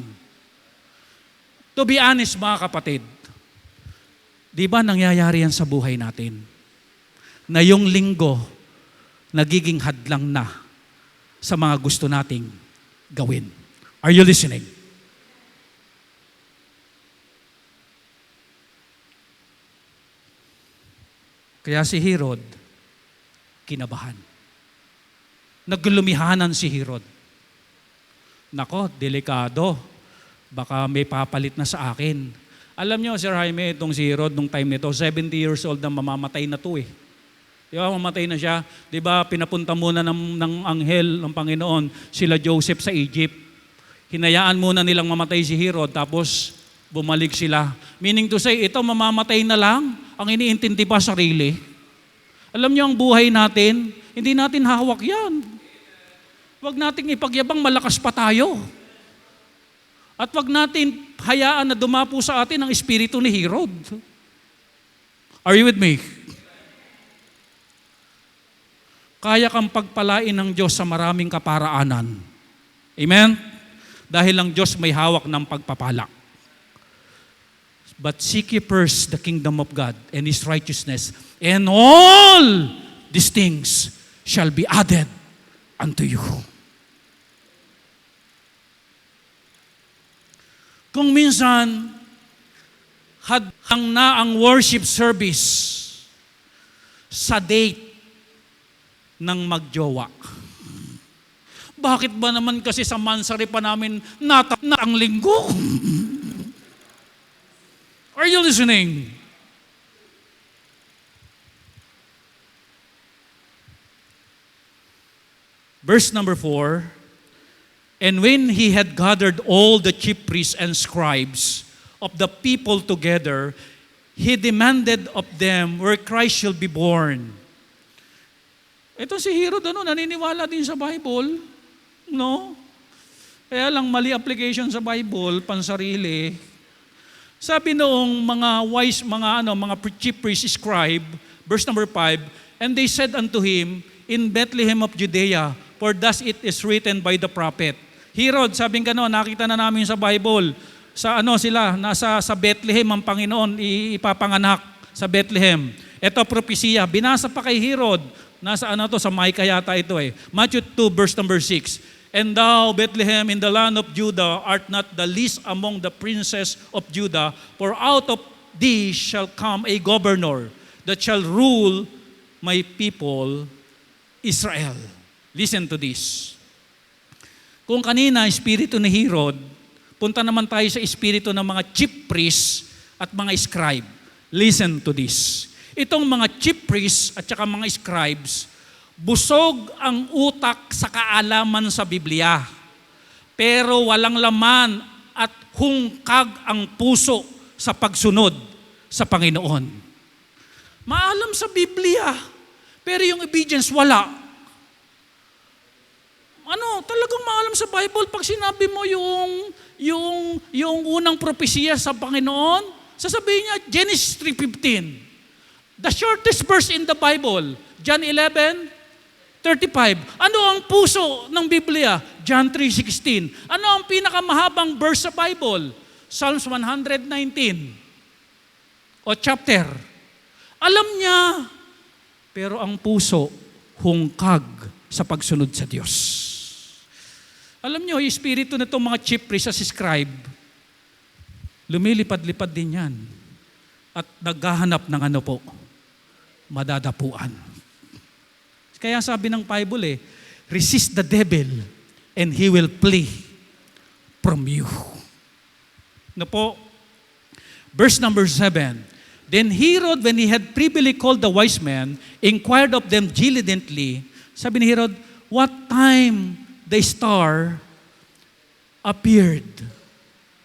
[SPEAKER 2] To be honest, mga kapatid, di ba nangyayari yan sa buhay natin? Na yung linggo, nagiging hadlang na sa mga gusto nating gawin. Are you listening? Kaya si Herod, kinabahan. Naglumihanan si Herod. Nako, delikado. Baka may papalit na sa akin. Alam nyo, Sir Jaime, itong si Herod, nung time nito, 70 years old na mamamatay na to eh. Di ba, mamatay na siya. Di ba, pinapunta muna ng anghel ng Panginoon, sila Joseph sa Egypt. Hinayaan muna nilang mamatay si Herod, tapos bumalik sila. Meaning to say, ito mamamatay na lang, ang iniintindi pa sarili. Alam niyo ang buhay natin, hindi natin hawak yan. Huwag nating ipagyabang malakas pa tayo. At huwag natin hayaan na dumapo sa atin ang espiritu ni Herod. Are you with me? Kaya kang pagpalain ng Diyos sa maraming kaparaanan. Amen? Dahil ang Diyos may hawak ng pagpapala. But seek ye first the kingdom of God and His righteousness, and all these things shall be added unto you. Kung minsan, hadhang na ang worship service sa date ng magjowa. Bakit ba naman kasi sa mansari pa namin natap na ang linggo? Are you listening? Verse number 4, and when he had gathered all the chief priests and scribes of the people together, he demanded of them where Christ shall be born. Ito si Herod, naniniwala din sa Bible. No? Kaya lang mali application sa Bible, pansarili. Sabi noong mga chief priest scribe, verse number 5, and they said unto him, in Bethlehem of Judea, for thus it is written by the prophet. Herod, sabing gano'n, nakita na namin sa Bible, nasa Bethlehem ang Panginoon ipapanganak sa Bethlehem. Ito propesiya, binasa pa kay Herod, nasa sa Micah yata ito eh. Matthew 2 verse number 6. And thou, Bethlehem, in the land of Judah, art not the least among the princes of Judah, for out of thee shall come a governor that shall rule my people, Israel. Listen to this. Kung kanina, espiritu ni Herod, punta naman tayo sa espiritu ng mga chief priests at mga scribe. Listen to this. Itong mga chief priests at saka mga scribes, busog ang utak sa kaalaman sa Biblia, pero walang laman at hungkag ang puso sa pagsunod sa Panginoon. Maalam sa Biblia, pero yung obedience wala. Talagang maalam sa Bible, pag sinabi mo yung unang propesiya sa Panginoon, sasabihin niya, Genesis 3:15. The shortest verse in the Bible, John 11:35. Ano ang puso ng Biblia? John 3:16. Ano ang pinakamahabang verse sa Bible? Psalms 119. O chapter. Alam niya, pero ang puso, hungkag sa pagsunod sa Diyos. Alam niyo, yung espiritu na itong mga chief priests at scribe, lumilipad-lipad din yan. At naghahanap ng madadapuan. Kaya sabi ng Bible resist the devil and he will flee from you. Verse number 7. Then Herod, when he had privily called the wise men, inquired of them diligently. Sabi ni Herod, what time the star appeared?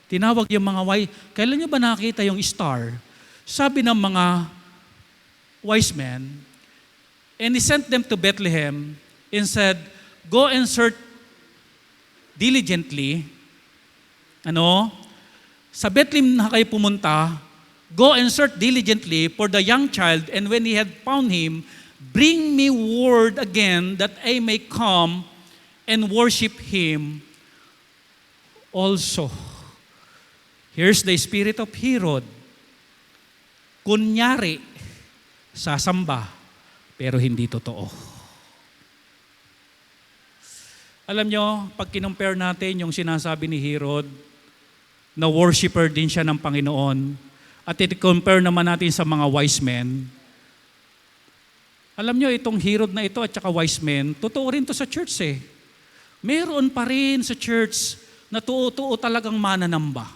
[SPEAKER 2] Tinawag yung mga wise. Kailan nyo ba nakita yung star? Sabi ng mga wise men, and he sent them to Bethlehem and said, go and search diligently. Sa Bethlehem na kayo pumunta, go and search diligently for the young child, and when he had found him, Bring me word again that I may come and worship Him also. Here's the spirit of Herod. Kunyari, sasamba, pero hindi totoo. Alam nyo, pag kinumpare natin yung sinasabi ni Herod, na worshiper din siya ng Panginoon, at i-compare naman natin sa mga wise men, alam nyo, itong Herod na ito at saka wise men, totoo rin to sa church eh. Meron pa rin sa church na tuo talagang mananamba.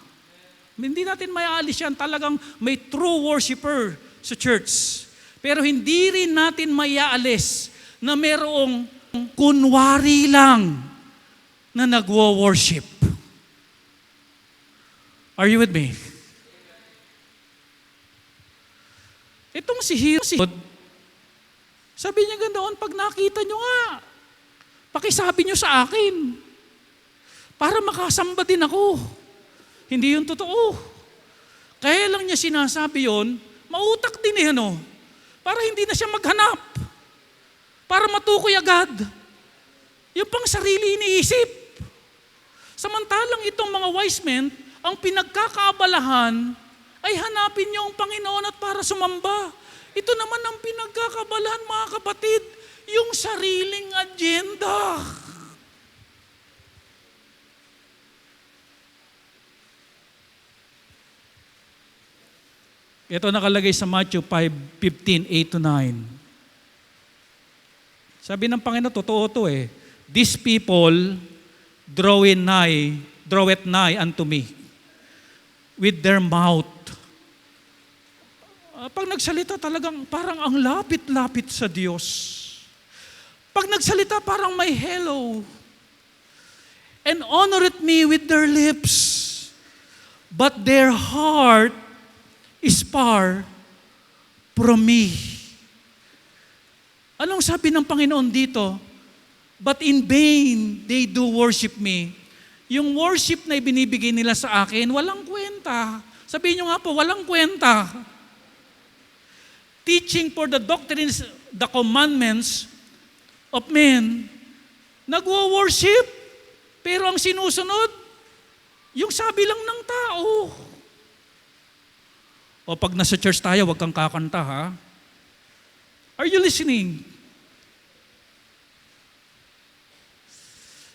[SPEAKER 2] Hindi natin maialis yan, talagang may true worshiper sa church. Pero hindi rin natin maialis na merong kunwari lang na nagwo-worship. Are you with me? Itong si Herod, sabi niya ganoon, pag nakita nyo nga, pakisabi nyo sa akin, para makasamba din ako. Hindi yun totoo. Kaya lang niya sinasabi yun, mautak din eh, ano, para hindi na siya maghanap, para matukoy agad. Yung pang sarili iniisip. Samantalang itong mga wise men, ang pinagkakaabalahan ay hanapin niyo ang Panginoon at para sumamba. Ito naman ang pinagkakabalahan, mga kapatid, yung sariling agenda. Ito nakalagay sa Matthew 5:15, 8-9. Sabi ng Panginoon, totoo to eh. These people draweth nigh unto me with their mouth. Pag nagsalita talagang parang ang lapit-lapit sa Diyos. Pag nagsalita parang may hello. And honoreth me with their lips. But their heart is far from me. Anong sabi ng Panginoon dito? But in vain they do worship me. Yung worship na ibinibigay nila sa akin, walang kwenta. Sabihin nyo nga po, walang kwenta. Teaching for the doctrines, the commandments of men, nagwo-worship, pero ang sinusunod, yung sabi lang ng tao. O pag nasa church tayo, wag kang kakanta ha. Are you listening?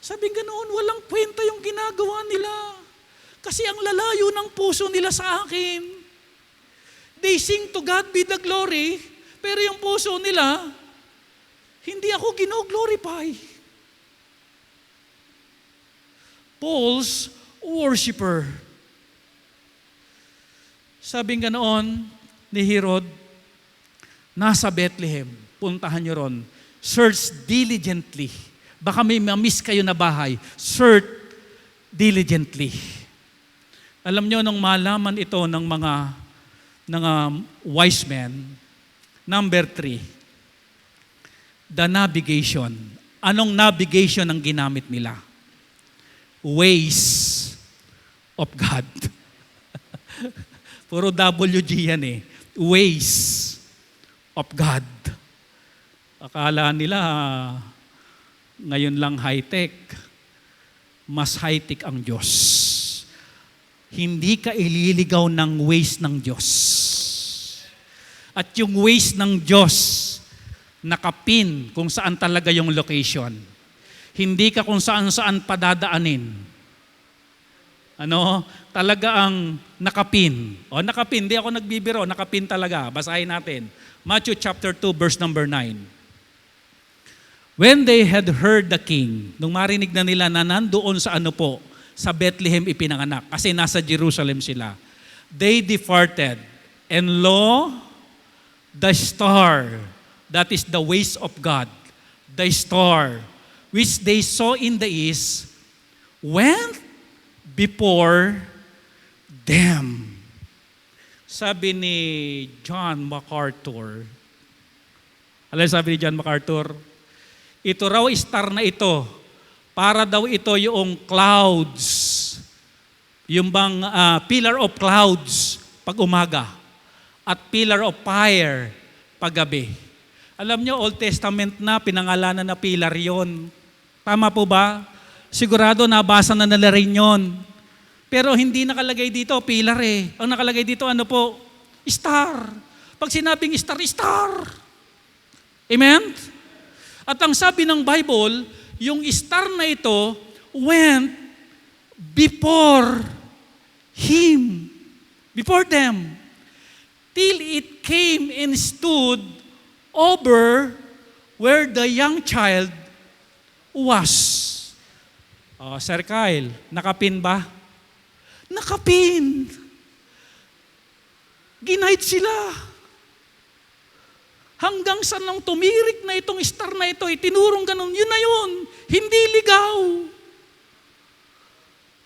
[SPEAKER 2] Sabi ganoon, walang kwenta yung ginagawa nila. Kasi ang lalayo ng puso nila sa akin. They sing to God be the glory, pero yung puso nila, hindi ako gino-glorify. Paul's worshiper. Sabi ganoon ni Herod, nasa Bethlehem, puntahan nyo ron, search diligently. Baka may ma-miss kayo na bahay, search diligently. Alam nyo, nung malaman ito ng mga wise men, number 3, the navigation. Anong navigation ang ginamit nila? Ways of God. Puro WG yan eh. Ways of God. Akala nila, ngayon lang high-tech. Mas high-tech ang Diyos. Hindi ka ililigaw ng ways ng Diyos. At yung ways ng Diyos, nakapin kung saan talaga yung location. Hindi ka kung saan-saan padadaanin. Ano? Talaga ang nakapin. O nakapin, di ako nagbibiro, nakapin talaga. Basahin natin. Matthew chapter 2, verse number 9. When they had heard the king, nung marinig na nila na nandoon sa sa Bethlehem ipinanganak, kasi nasa Jerusalem sila, they departed, and lo, the star, that is the ways of God, the star, which they saw in the east, went before them. Sabi ni John MacArthur, alam sabi ni John MacArthur, ito raw star na ito, para daw ito yung clouds, yung bang pillar of clouds pag umaga, at pillar of fire pag gabi. Alam nyo, Old Testament na, pinangalanan na pilar yon. Tama po ba? Sigurado nabasa na nila rin yun. Pero hindi nakalagay dito, pilar eh. Ang nakalagay dito, ano po? Star. Pag sinabing star, star. Amen? At ang sabi ng Bible, yung star na ito went before him, before them, till it came and stood over where the young child was. Oh, Sir Kyle, nakapin ba? Nakapin. Ginight sila. Hanggang sa nang tumirik na itong star na ito, itinurong ganun, yun na yun. Hindi ligaw.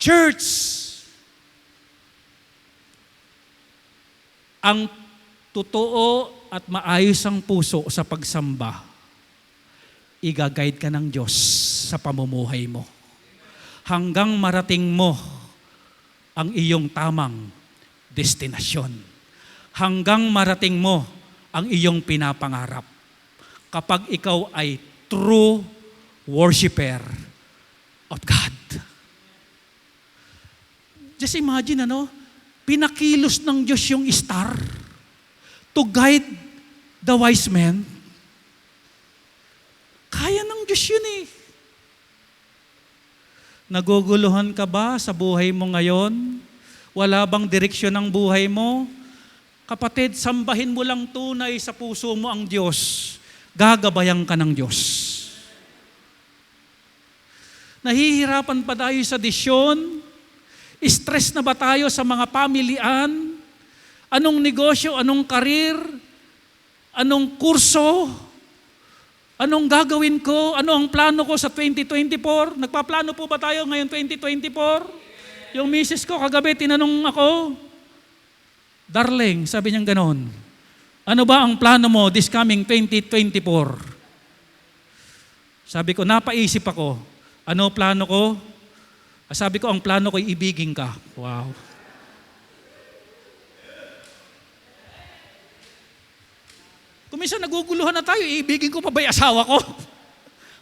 [SPEAKER 2] Church, ang totoo at maayos ang puso sa pagsamba, i-guide ka ng Diyos sa pamumuhay mo. Hanggang marating mo ang iyong tamang destinasyon. Hanggang marating mo ang iyong pinapangarap. Kapag ikaw ay true worshiper of God. Just imagine, pinakilos ng Diyos yung star to guide the wise men. Kaya ng Diyos yun eh. Naguguluhan ka ba sa buhay mo ngayon? Wala bang direksyon ng buhay mo? Kapatid, sambahin mo lang tunay sa puso mo ang Diyos. Gagabayan ka ng Diyos. Nahihirapan pa tayo sa desisyon? Stress na ba tayo sa mga pamilyan? Anong negosyo? Anong karir? Anong kurso? Anong gagawin ko? Ano ang plano ko sa 2024? Nagpaplano po ba tayo ngayon 2024? Yung misis ko kagabi tinanong ako, Darling, sabi niyang ganon, ano ba ang plano mo this coming 2024? Sabi ko, napaisip ako. Ano plano ko? Sabi ko, ang plano ko ay ibigin ka. Wow. Kung minsan naguguluhan na tayo, iibigin ko pa ba yung asawa ko?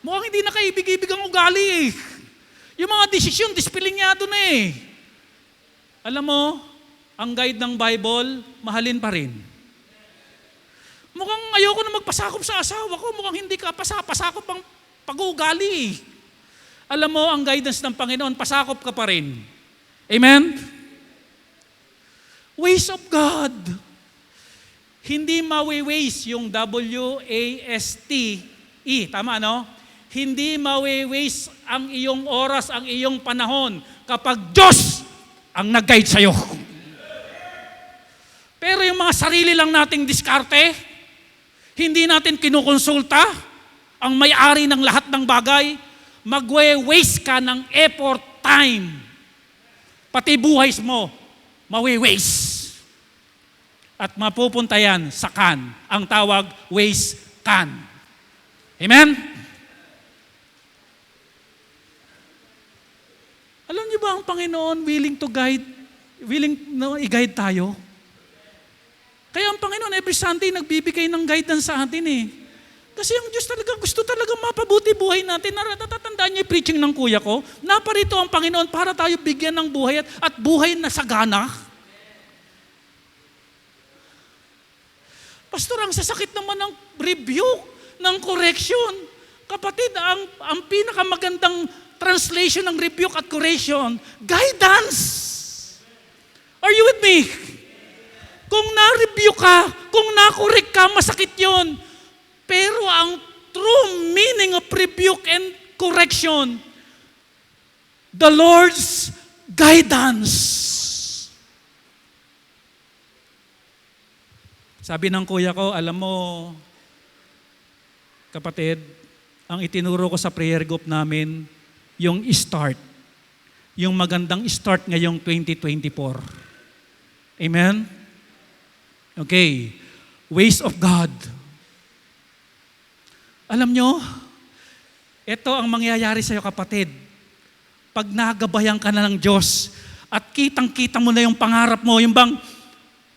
[SPEAKER 2] Mukhang hindi na kaibig-ibig ang ugali eh. Yung mga desisyon, disipilinyado na eh. Alam mo, ang guide ng Bible, mahalin pa rin. Mukhang ayoko na magpasakop sa asawa ko, mukhang hindi ka pasakop ang pag-uugali eh. Alam mo, ang guidance ng Panginoon, pasakop ka pa rin. Amen? Ways of God. Hindi mawi-waste yung W-A-S-T-E. Tama, no? Hindi mawi-waste ang iyong oras, ang iyong panahon kapag Diyos ang nag-guide sa'yo. Pero yung mga sarili lang nating diskarte, hindi natin kinukonsulta ang may-ari ng lahat ng bagay, magwe-waste ka ng effort, time. Pati buhay mo, mawi-waste. At mapupunta yan sa can. Ang tawag, waste can. Amen? Alam niyo ba ang Panginoon willing to guide, i-guide tayo? Kaya ang Panginoon every Sunday nagbibigay ng guidance sa atin eh. Kasi ang Diyos talaga gusto talaga mapabuti buhay natin. Natatandaan niyo yung preaching ng kuya ko? Naparito ang Panginoon para tayo bigyan ng buhay at buhay na sagana. Pastor, ang sasakit naman ng rebuke, ng correction. Kapatid, ang pinakamagandang translation ng rebuke at correction, guidance. Are you with me? Kung na-rebuke ka, kung na-correct ka, masakit yon. Pero ang true meaning of rebuke and correction, the Lord's guidance. Sabi ng kuya ko, alam mo, kapatid, ang itinuro ko sa prayer group namin, yung start. Yung magandang start ngayong 2024. Amen? Okay. Ways of God. Alam nyo, ito ang mangyayari sa'yo, kapatid. Pag nagabayan ka na ng Diyos at kitang-kita mo na yung pangarap mo, yung bang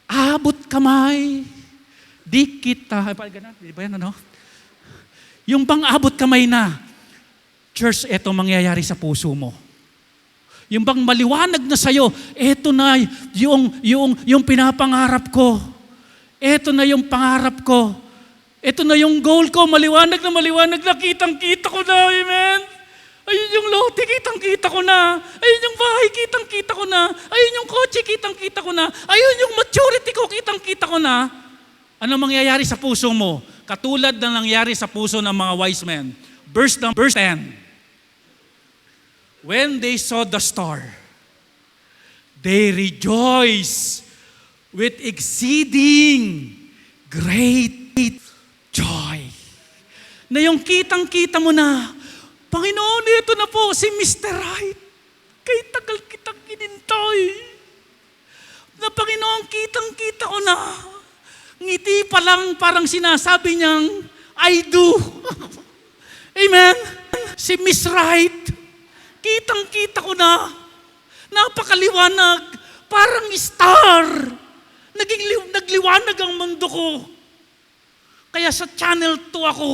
[SPEAKER 2] abot kamay, di kita, di ba yan, ano? Yung bang abot kamay na, church, eto mangyayari sa puso mo. Yung bang maliwanag na sa'yo, eto na yung pinapangarap ko. Eto na yung pangarap ko. Eto na yung goal ko, maliwanag na, kitang-kita ko na, amen? Ayun yung lote, kitang-kita ko na. Ayun yung bahay, kitang-kita ko na. Ayun yung kotse, kitang-kita ko na. Ayun yung maturity ko, kitang-kita ko na. Ano mangyayari sa puso mo? Katulad na nangyari sa puso ng mga wise men. Verse 10. When they saw the star, they rejoiced with exceeding great joy. Na yung kitang-kita mo na, Panginoon, ito na po si Mr. Right. Kay tagal kitang kinintay. Na Panginoon, kitang-kita ko na. Ngiti pa lang parang sinasabi niyang, I do. Amen? Si Miss Right, kitang-kita ko na. Napakaliwanag. Parang star. Nagliwanag ang mundo ko. Kaya sa channel 2 ako.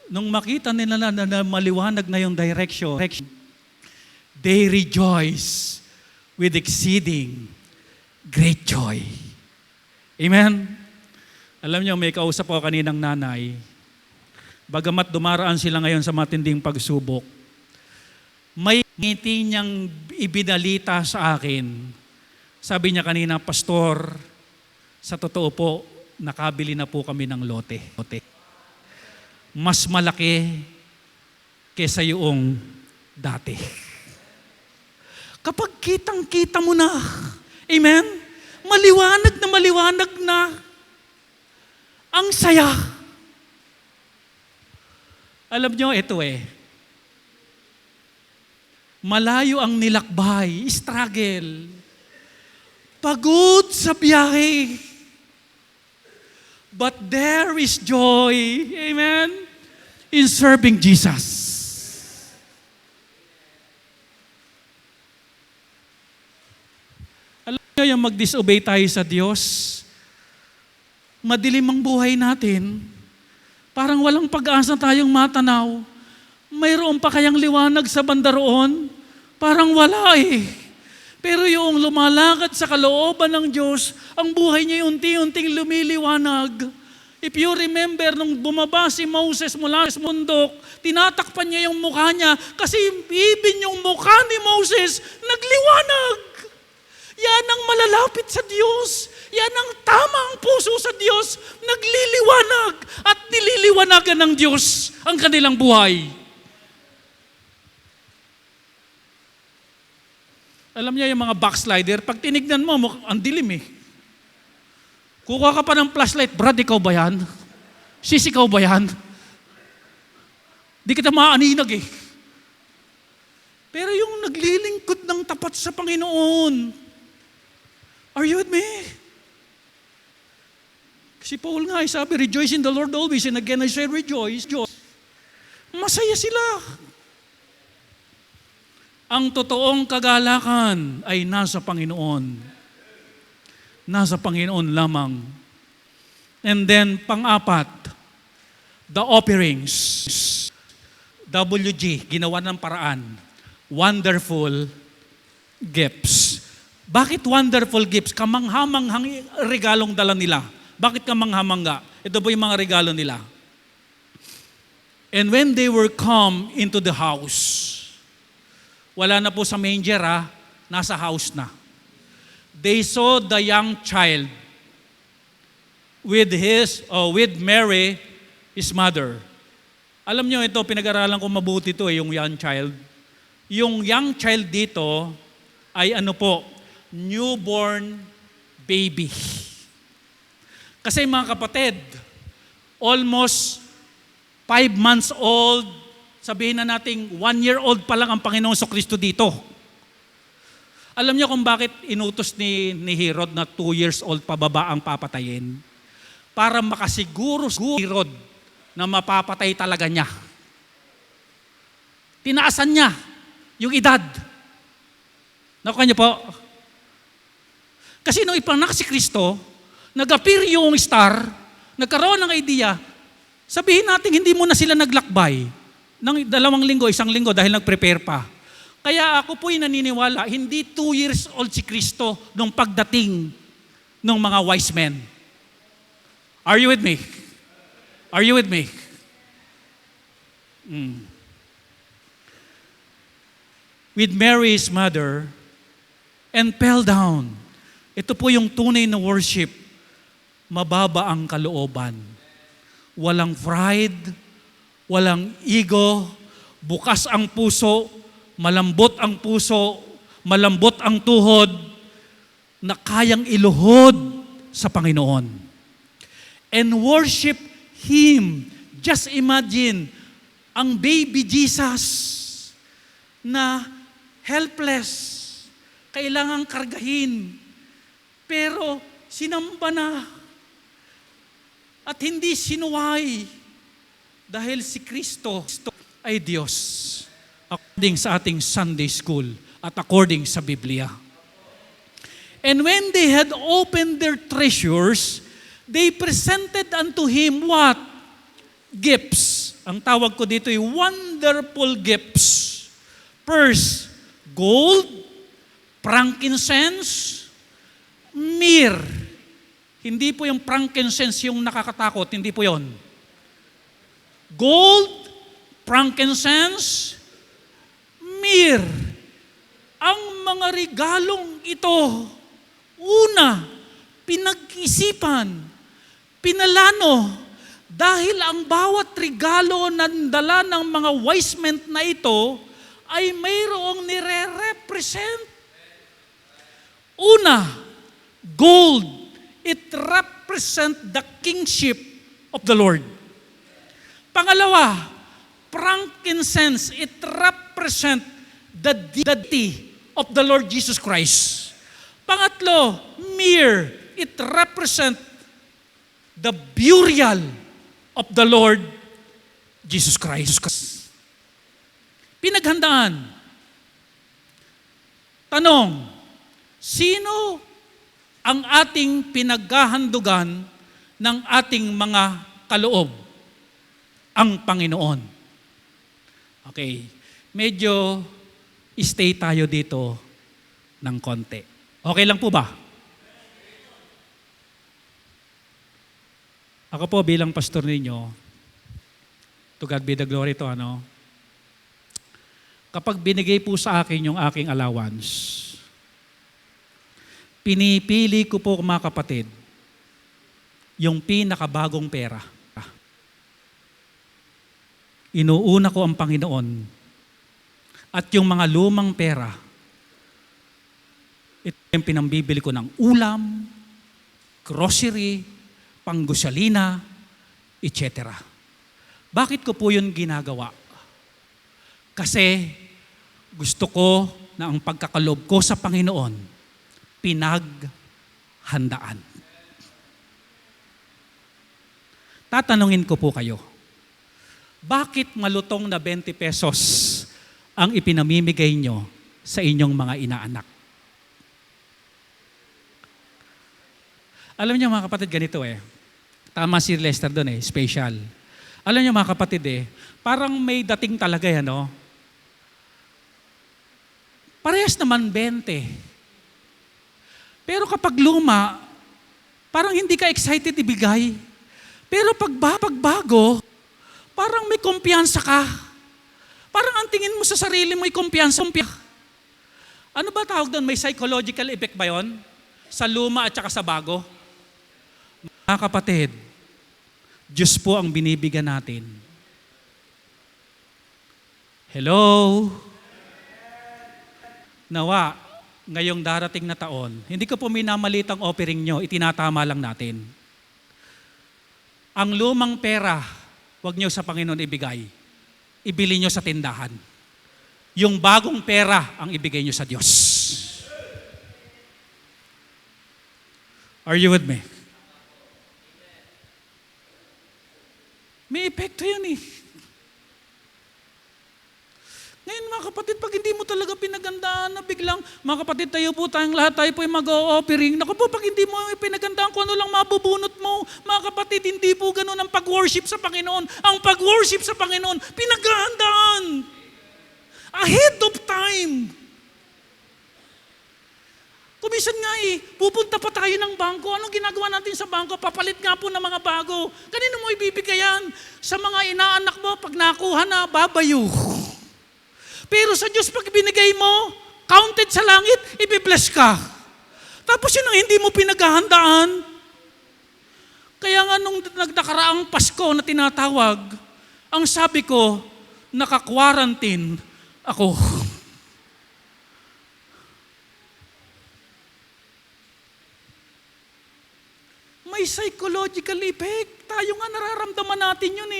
[SPEAKER 2] Nung makita nila na maliwanag na yung direction, they rejoice with exceeding great joy. Amen? Alam niyo, may kausap ko kaninang nanay. Bagamat dumaraan sila ngayon sa matinding pagsubok, may ngiti niyang ibinalita sa akin. Sabi niya kanina, Pastor, sa totoo po, nakabili na po kami ng lote. Mas malaki kesa yung dati. Kapag kitang-kita mo na, amen? Maliwanag na, ang saya. Alam nyo, ito malayo ang nilakbay, struggle, pagod sa biyahe, but there is joy, amen, in serving Jesus. Alam niyo, yung mag-disobey tayo sa Diyos, madilim ang buhay natin, parang walang pag-asa tayong matanaw. Mayroon pa kayang liwanag sa banda roon? Parang wala Pero yung lumalakad sa kalooban ng Diyos, ang buhay niya unti-unting lumiliwanag. If you remember, nung bumaba si Moses mula sa bundok, tinatakpan niya yung mukha niya kasi even yung mukha ni Moses nagliwanag. Yan ang malalapit sa Diyos. Yan ang tamang puso sa Diyos. Nagliliwanag at nililiwanagan ng Diyos ang kanilang buhay. Alam niya yung mga backslider, pag tinignan mo, ang dilim Kukuha ka pa ng flashlight, Brad, ikaw ba yan? Sis, ikaw ba yan? Di kita maaninag Pero yung naglilingkod ng tapat sa Panginoon, are you with me? Si Paul nga sabi, rejoice in the Lord always, and again I say rejoice. Masaya sila. Ang totoong kagalakan ay nasa Panginoon. Nasa Panginoon lamang. And then, pang-apat, the offerings. WG, ginawa ng paraan. Wonderful gifts. Bakit wonderful gifts? Kamanghamanghang regalong dala nila. Bakit kamanghamangga? Ito po yung mga regalo nila. And when they were come into the house, wala na po sa manger nasa house na. They saw the young child with Mary, his mother. Alam nyo ito, pinag-aralan ko mabuti ito yung young child. Yung young child dito ay newborn baby. Kasi mga kapatid, almost 5 months old, sabihin na nating 1 year old pa lang ang Panginoong Kristo dito. Alam niyo kung bakit inutos ni Herod na 2 years old pababa ang papatayin? Para makasiguro Herod na mapapatay talaga niya. Tinaasan niya yung edad. Nakuha niyo po? Kasi nung ipanak si Kristo, nag-appear yung star, nagkaroon ng idea, sabihin natin hindi mo na sila naglakbay ng 2 linggo, 1 linggo dahil nag-prepare pa. Kaya ako po'y naniniwala, hindi 2 years old si Kristo nung pagdating ng mga wise men. Are you with me? Are you with me? With Mary's mother and fell down. Ito po yung tunay na worship. Mababa ang kalooban. Walang pride, walang ego, bukas ang puso, malambot ang puso, malambot ang tuhod, na kayang iluhod sa Panginoon. And worship Him. Just imagine, ang baby Jesus na helpless, kailangang kargahin, pero sinamba na at hindi sinuway dahil si Kristo ay Diyos according sa ating Sunday school at according sa Biblia. And when they had opened their treasures, they presented unto Him what? Gifts. Ang tawag ko dito ay wonderful gifts. First, gold, frankincense, myrrh. Hindi po yung frankincense yung nakakatakot, hindi po yon. Gold, frankincense, myrrh. Ang mga regalong ito, una, pinag-isipan, pinalano, dahil ang bawat regalo na dala ng mga wise men na ito ay mayroong nire-represent. Una, gold. It represents the kingship of the Lord. Pangalawa, frankincense. It represents the deity of the Lord Jesus Christ. Pangatlo, myrrh. It represents the burial of the Lord Jesus Christ. Pinaghandaan. Tanong, sino ang ating pinaghahandugan ng ating mga kaloob? Ang Panginoon. Okay, medyo stay tayo dito ng konti. Okay lang po ba? Ako po bilang pastor ninyo, to God be the glory to kapag binigay po sa akin yung aking allowance, pinipili ko po mga kapatid, yung pinakabagong pera. Inuuna ko ang Panginoon at yung mga lumang pera, ito yung pinambibili ko ng ulam, grocery, panggusalina, etc. Bakit ko po yun ginagawa? Kasi gusto ko na ang pagkakalob ko sa Panginoon, pinaghandaan. Tatanungin ko po kayo, bakit malutong na 20 pesos ang ipinamimigay nyo sa inyong mga inaanak? Alam niyo mga kapatid, ganito Tama si Lester doon special. Alam niyo mga kapatid parang may dating talaga parehas naman 20. Pero kapag luma, parang hindi ka excited ibigay. Pero pagbago, parang may kumpiyansa ka. Parang ang tingin mo sa sarili mo ay kumpiyansa. Ano ba tawag doon? May psychological effect ba yon? Sa luma at saka sa bago? Mga kapatid, Diyos po ang binibigyan natin. Hello? Nawa, ngayong darating na taon, hindi ko po minamalitang offering nyo, itinatama lang natin. Ang lumang pera, huwag nyo sa Panginoon ibigay. Ibili nyo sa tindahan. Yung bagong pera ang ibigay nyo sa Diyos. Are you with me? May epekto yun Ngayon mga kapatid, pag hindi mo talaga pinagandaan na biglang, mga kapatid, tayo po tayong lahat, tayo po ay mag-o-offering. Naku po, pag hindi mo pinagandaan kung ano lang mabubunot mo, mga kapatid, hindi po ganun ang pag-worship sa Panginoon. Ang pag-worship sa Panginoon, pinaghahandaan. Ahead of time. Kumisan nga pupunta pa tayo ng bangko. Anong ginagawa natin sa bangko? Papalit nga po ng mga bago. Kanino mo ibibigay yan? Sa mga inaanak mo, pag nakuha na, babayo. Pero sa Diyos, pag binigay mo, counted sa langit, ibibless ka. Tapos yun ang hindi mo pinaghahandaan. Kaya nga nung nagdakaraang Pasko na tinatawag, ang sabi ko, naka-quarantine ako. May psychological effect. Tayo nga nararamdaman natin yun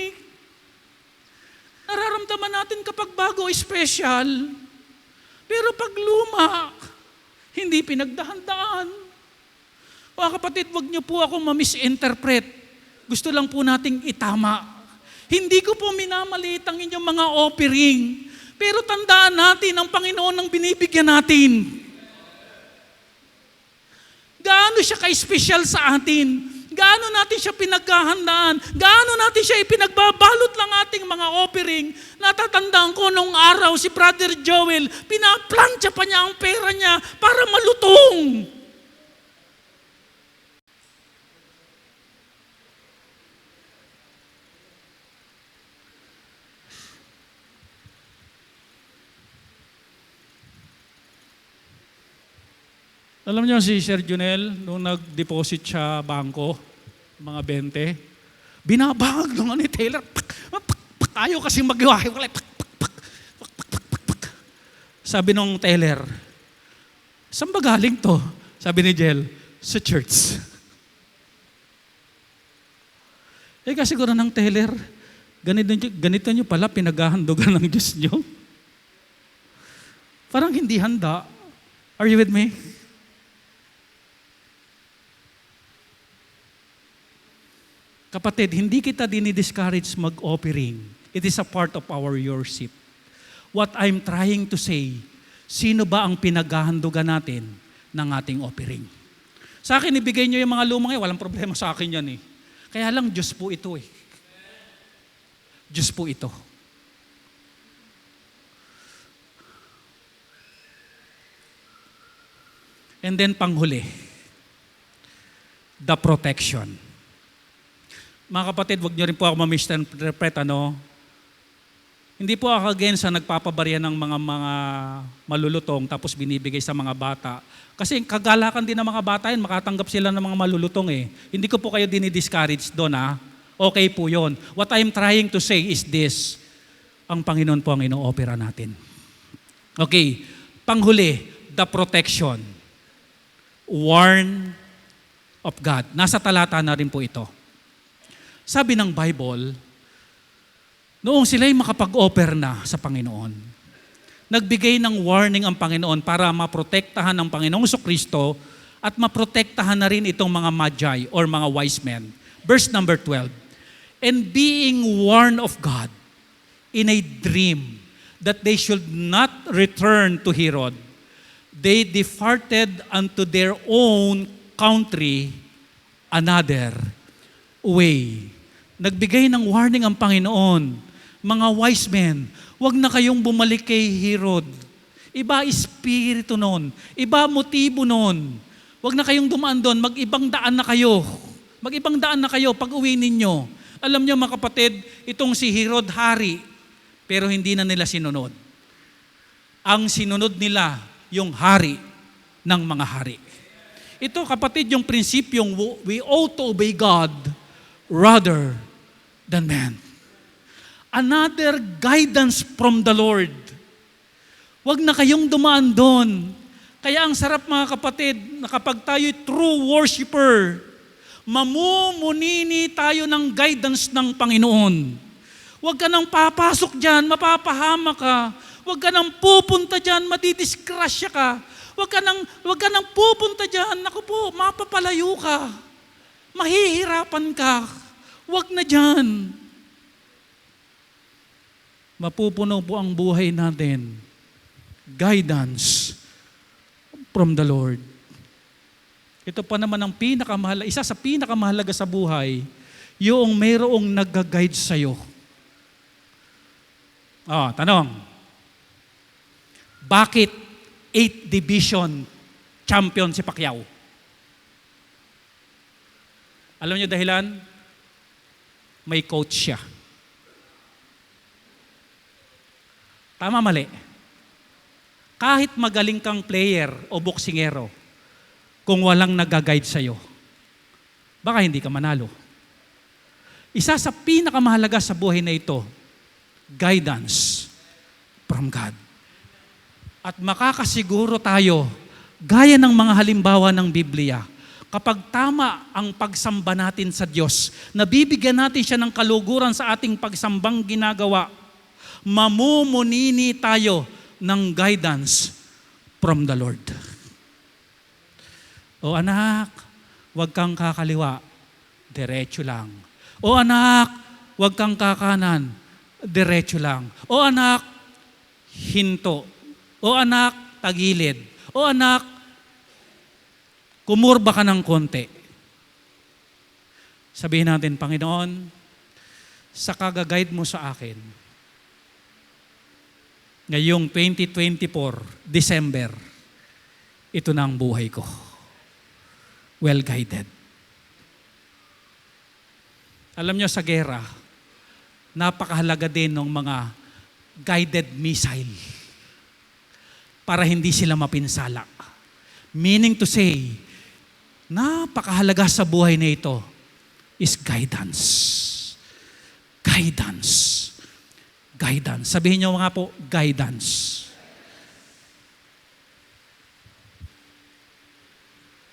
[SPEAKER 2] Nararamdaman natin kapag bago, special. Pero pag luma, hindi pinagdahandaan. Mga kapatid, wag niyo po ako ma-misinterpret. Gusto lang po nating itama. Hindi ko po minamaliit ang inyong mga offering. Pero tandaan natin, ang Panginoon ang binibigyan natin. Gaano siya ka-special sa atin? Gaano natin siya pinaghahandaan? Gaano natin siya ipinagbabalot lang ating mga offering? Natatandaan ko nung araw si Brother Joel, pinaplansya pa niya ang pera niya para malutong.
[SPEAKER 1] Alam niyo si Sir Junel, nung nag-deposit siya bangko, mga 20, binabag nung ni Taylor. Ayaw kasi mag-iwahiwalay. Sabi nung Taylor, saan ba galing to? Sabi ni Jel, sa church. Kasi siguro ng Taylor, ganito nyo pala pinaghahandugan ng Diyos nyo. Parang hindi handa. Are you with me? Kapatid, hindi kita dinidiscourage mag-offering. It is a part of our worship. What I'm trying to say, sino ba ang pinaghahandugan natin ng ating offering? Sa akin, ibigay nyo yung mga lumang walang problema sa akin yan Kaya lang, Diyos po ito Diyos po ito. And then panghuli, the protection. Mga kapatid, wag niyo rin po ako ma-misinterpret, Hindi po ako against sa nagpapabarya ng mga malulutong tapos binibigay sa mga bata. Kasi kagalakan din ng mga bata yun, makatanggap sila ng mga malulutong Hindi ko po kayo dinidiscourage doon Okay po yon. What I'm trying to say is this, ang Panginoon po ang ino-opera natin. Okay, panghuli, the protection. Warn of God. Nasa talata na rin po ito. Sabi ng Bible, noong sila'y makapag-offer na sa Panginoon, nagbigay ng warning ang Panginoon para maprotektahan ng Panginoong Kristo at maprotektahan na rin itong mga magi or mga wise men. Verse number 12, and being warned of God in a dream that they should not return to Herod, they departed unto their own country another way. Nagbigay ng warning ang Panginoon. Mga wise men, huwag na kayong bumalik kay Herod. Iba espiritu nun. Iba motibo nun. Huwag na kayong dumaan doon. Mag-ibang daan na kayo. Mag-ibang daan na kayo pag uwi ninyo. Alam niyo mga kapatid, itong si Herod hari, pero hindi na nila sinunod. Ang sinunod nila, yung hari ng mga hari. Ito kapatid, yung prinsipyong we ought to obey God rather than man. Another guidance from the Lord. Huwag na kayong dumaan doon. Kaya ang sarap mga kapatid, na kapag tayo'y true worshiper, mamumunini tayo ng guidance ng Panginoon. Huwag ka nang papasok dyan, mapapahama ka. Huwag ka nang pupunta dyan, madidiskrasya ka. Huwag ka nang pupunta dyan, naku po, mapapalayo ka. Mahihirapan ka. Huwag na dyan.
[SPEAKER 2] mapupuno po ang buhay natin. Guidance from the Lord. Ito pa naman ang isa sa pinakamahalaga sa buhay, yung mayroong nag-guide sa'yo. Tanong. Bakit 8th Division champion si Pacquiao? Alam niyo dahilan? May coach siya. Tama, mali. Kahit magaling kang player o boksingero, kung walang nag-guide sa'yo, baka hindi ka manalo. Isa sa pinakamahalaga sa buhay na ito, guidance from God. At makakasiguro tayo, gaya ng mga halimbawa ng Biblia, kapag tama ang pagsamba natin sa Diyos, nabibigyan natin siya ng kaluguran sa ating pagsambang ginagawa, mamumunini tayo ng guidance from the Lord. O anak, huwag kang kakaliwa, diretso lang. O anak, huwag kang kakanan, diretso lang. O anak, hinto. O anak, tagilid. O anak, kumurba ka ng konti. Sabihin natin, Panginoon, sa kagaguide mo sa akin, ngayong 2024, December, ito na ang buhay ko. Well guided. Alam nyo, sa gera, napakahalaga din ng mga guided missile para hindi sila mapinsala. Meaning to say, napakahalaga sa buhay na ito is guidance. Guidance. Guidance. Sabihin nyo nga po, guidance.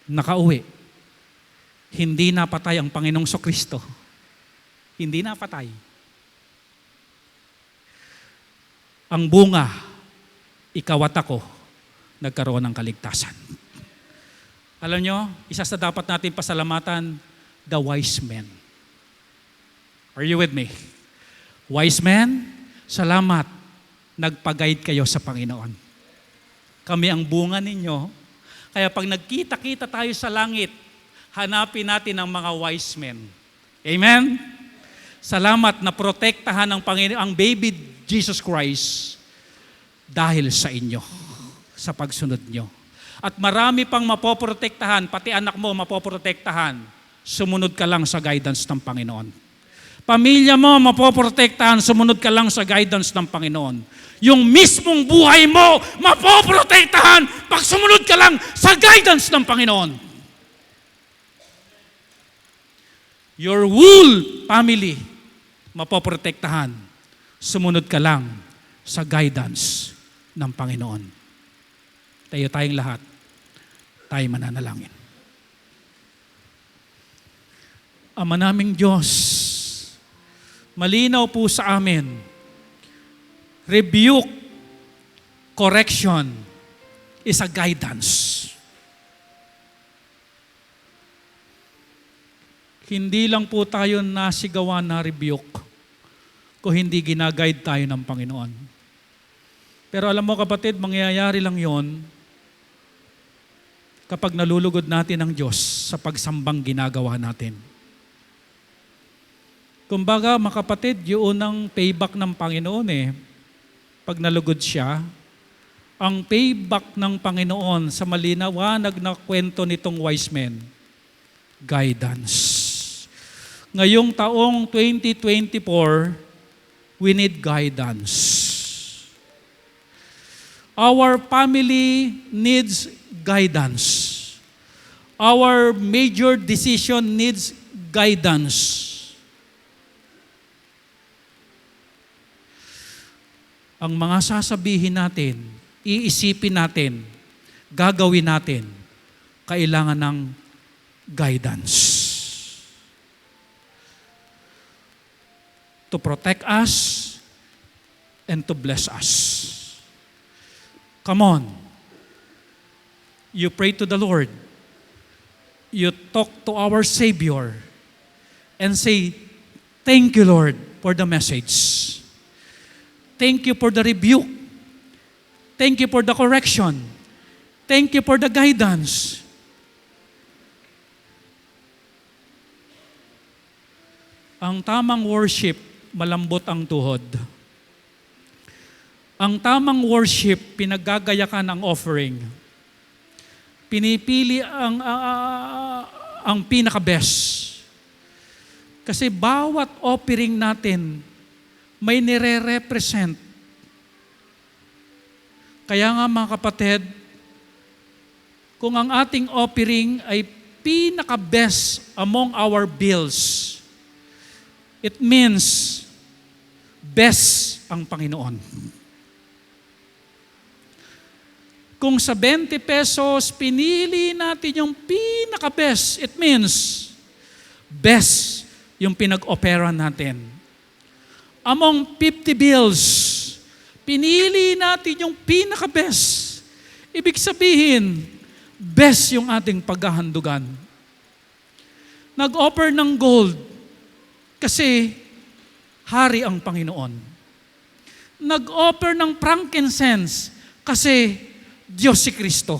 [SPEAKER 2] Nakauwi. Hindi napatay ang Panginoong Kristo. Hindi napatay. Ang bunga, ikaw at ako, nagkaroon ng kaligtasan. Alam nyo, isa sa dapat natin pasalamatan, the wise men. Are you with me? Wise men, salamat, nagpag-guide kayo sa Panginoon. Kami ang bunga ninyo. Kaya pag nagkita-kita tayo sa langit, hanapin natin ang mga wise men. Amen? Salamat na protektahan ng Panginoon ang baby Jesus Christ dahil sa inyo, sa pagsunod nyo. At marami pang mapoprotektahan, pati anak mo mapoprotektahan, sumunod ka lang sa guidance ng Panginoon. Pamilya mo mapoprotektahan, sumunod ka lang sa guidance ng Panginoon. Yung mismong buhay mo mapoprotektahan pag sumunod ka lang sa guidance ng Panginoon. Your whole family mapoprotektahan, sumunod ka lang sa guidance ng Panginoon. Tayo tayong lahat, tayo mananalangin. Ama naming Diyos, malinaw po sa amin, rebuke, correction is a guidance. Hindi lang po tayo nasigawan na rebuke kung hindi ginaguide tayo ng Panginoon. Pero alam mo kapatid, mangyayari lang yon kapag nalulugod natin ang Diyos sa pagsambang ginagawa natin. Kumbaga, mga kapatid, yung unang payback ng Panginoon pag nalugod siya, ang payback ng Panginoon sa malinawanag na kwento nitong wise men, guidance. Ngayong taong 2024, we need guidance. Our family needs guidance. Our major decision needs guidance. Ang mga sasabihin natin, iisipin natin, gagawin natin, kailangan ng guidance. To protect us and to bless us. Come on. You pray to the Lord. You talk to our Savior and say, thank you, Lord, for the message. Thank you for the rebuke. Thank you for the correction. Thank you for the guidance. Ang tamang worship, malambot ang tuhod. Ang tamang worship, pinaggagayakan ang offering. Pinipili ang pinaka-best. Kasi bawat offering natin, may nire-represent. Kaya nga mga kapatid, kung ang ating offering ay pinaka-best among our bills, it means best ang Panginoon. Kung sa 20 pesos, pinili natin yung pinaka-best, it means best yung pinag-opera natin. Among 50 bills, pinili natin yung pinaka-best. Ibig sabihin, best yung ating paghahandugan. Nag-offer ng gold kasi hari ang Panginoon. Nag-offer ng frankincense kasi Diyos si Kristo.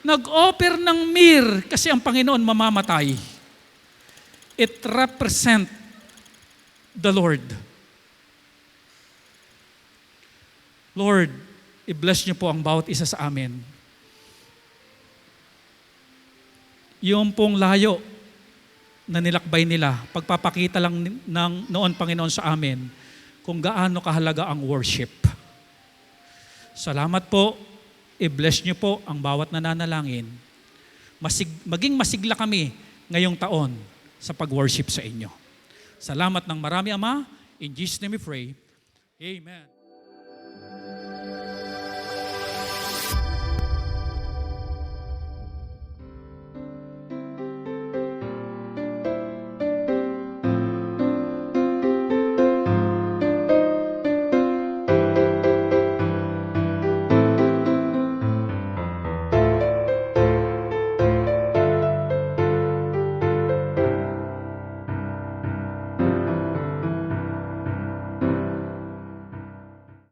[SPEAKER 2] Nag-offer ng myrrh kasi ang Panginoon mamamatay. It represents the Lord. Lord, i-bless niyo po ang bawat isa sa amin. Yung pong layo na nilakbay nila, pagpapakita lang noon, Panginoon, sa amin kung gaano kahalaga ang worship. Salamat po. I-bless niyo po ang bawat nananalangin. Maging masigla kami ngayong taon sa pag-worship sa inyo. Salamat ng marami, Ama. In Jesus' name we pray. Amen.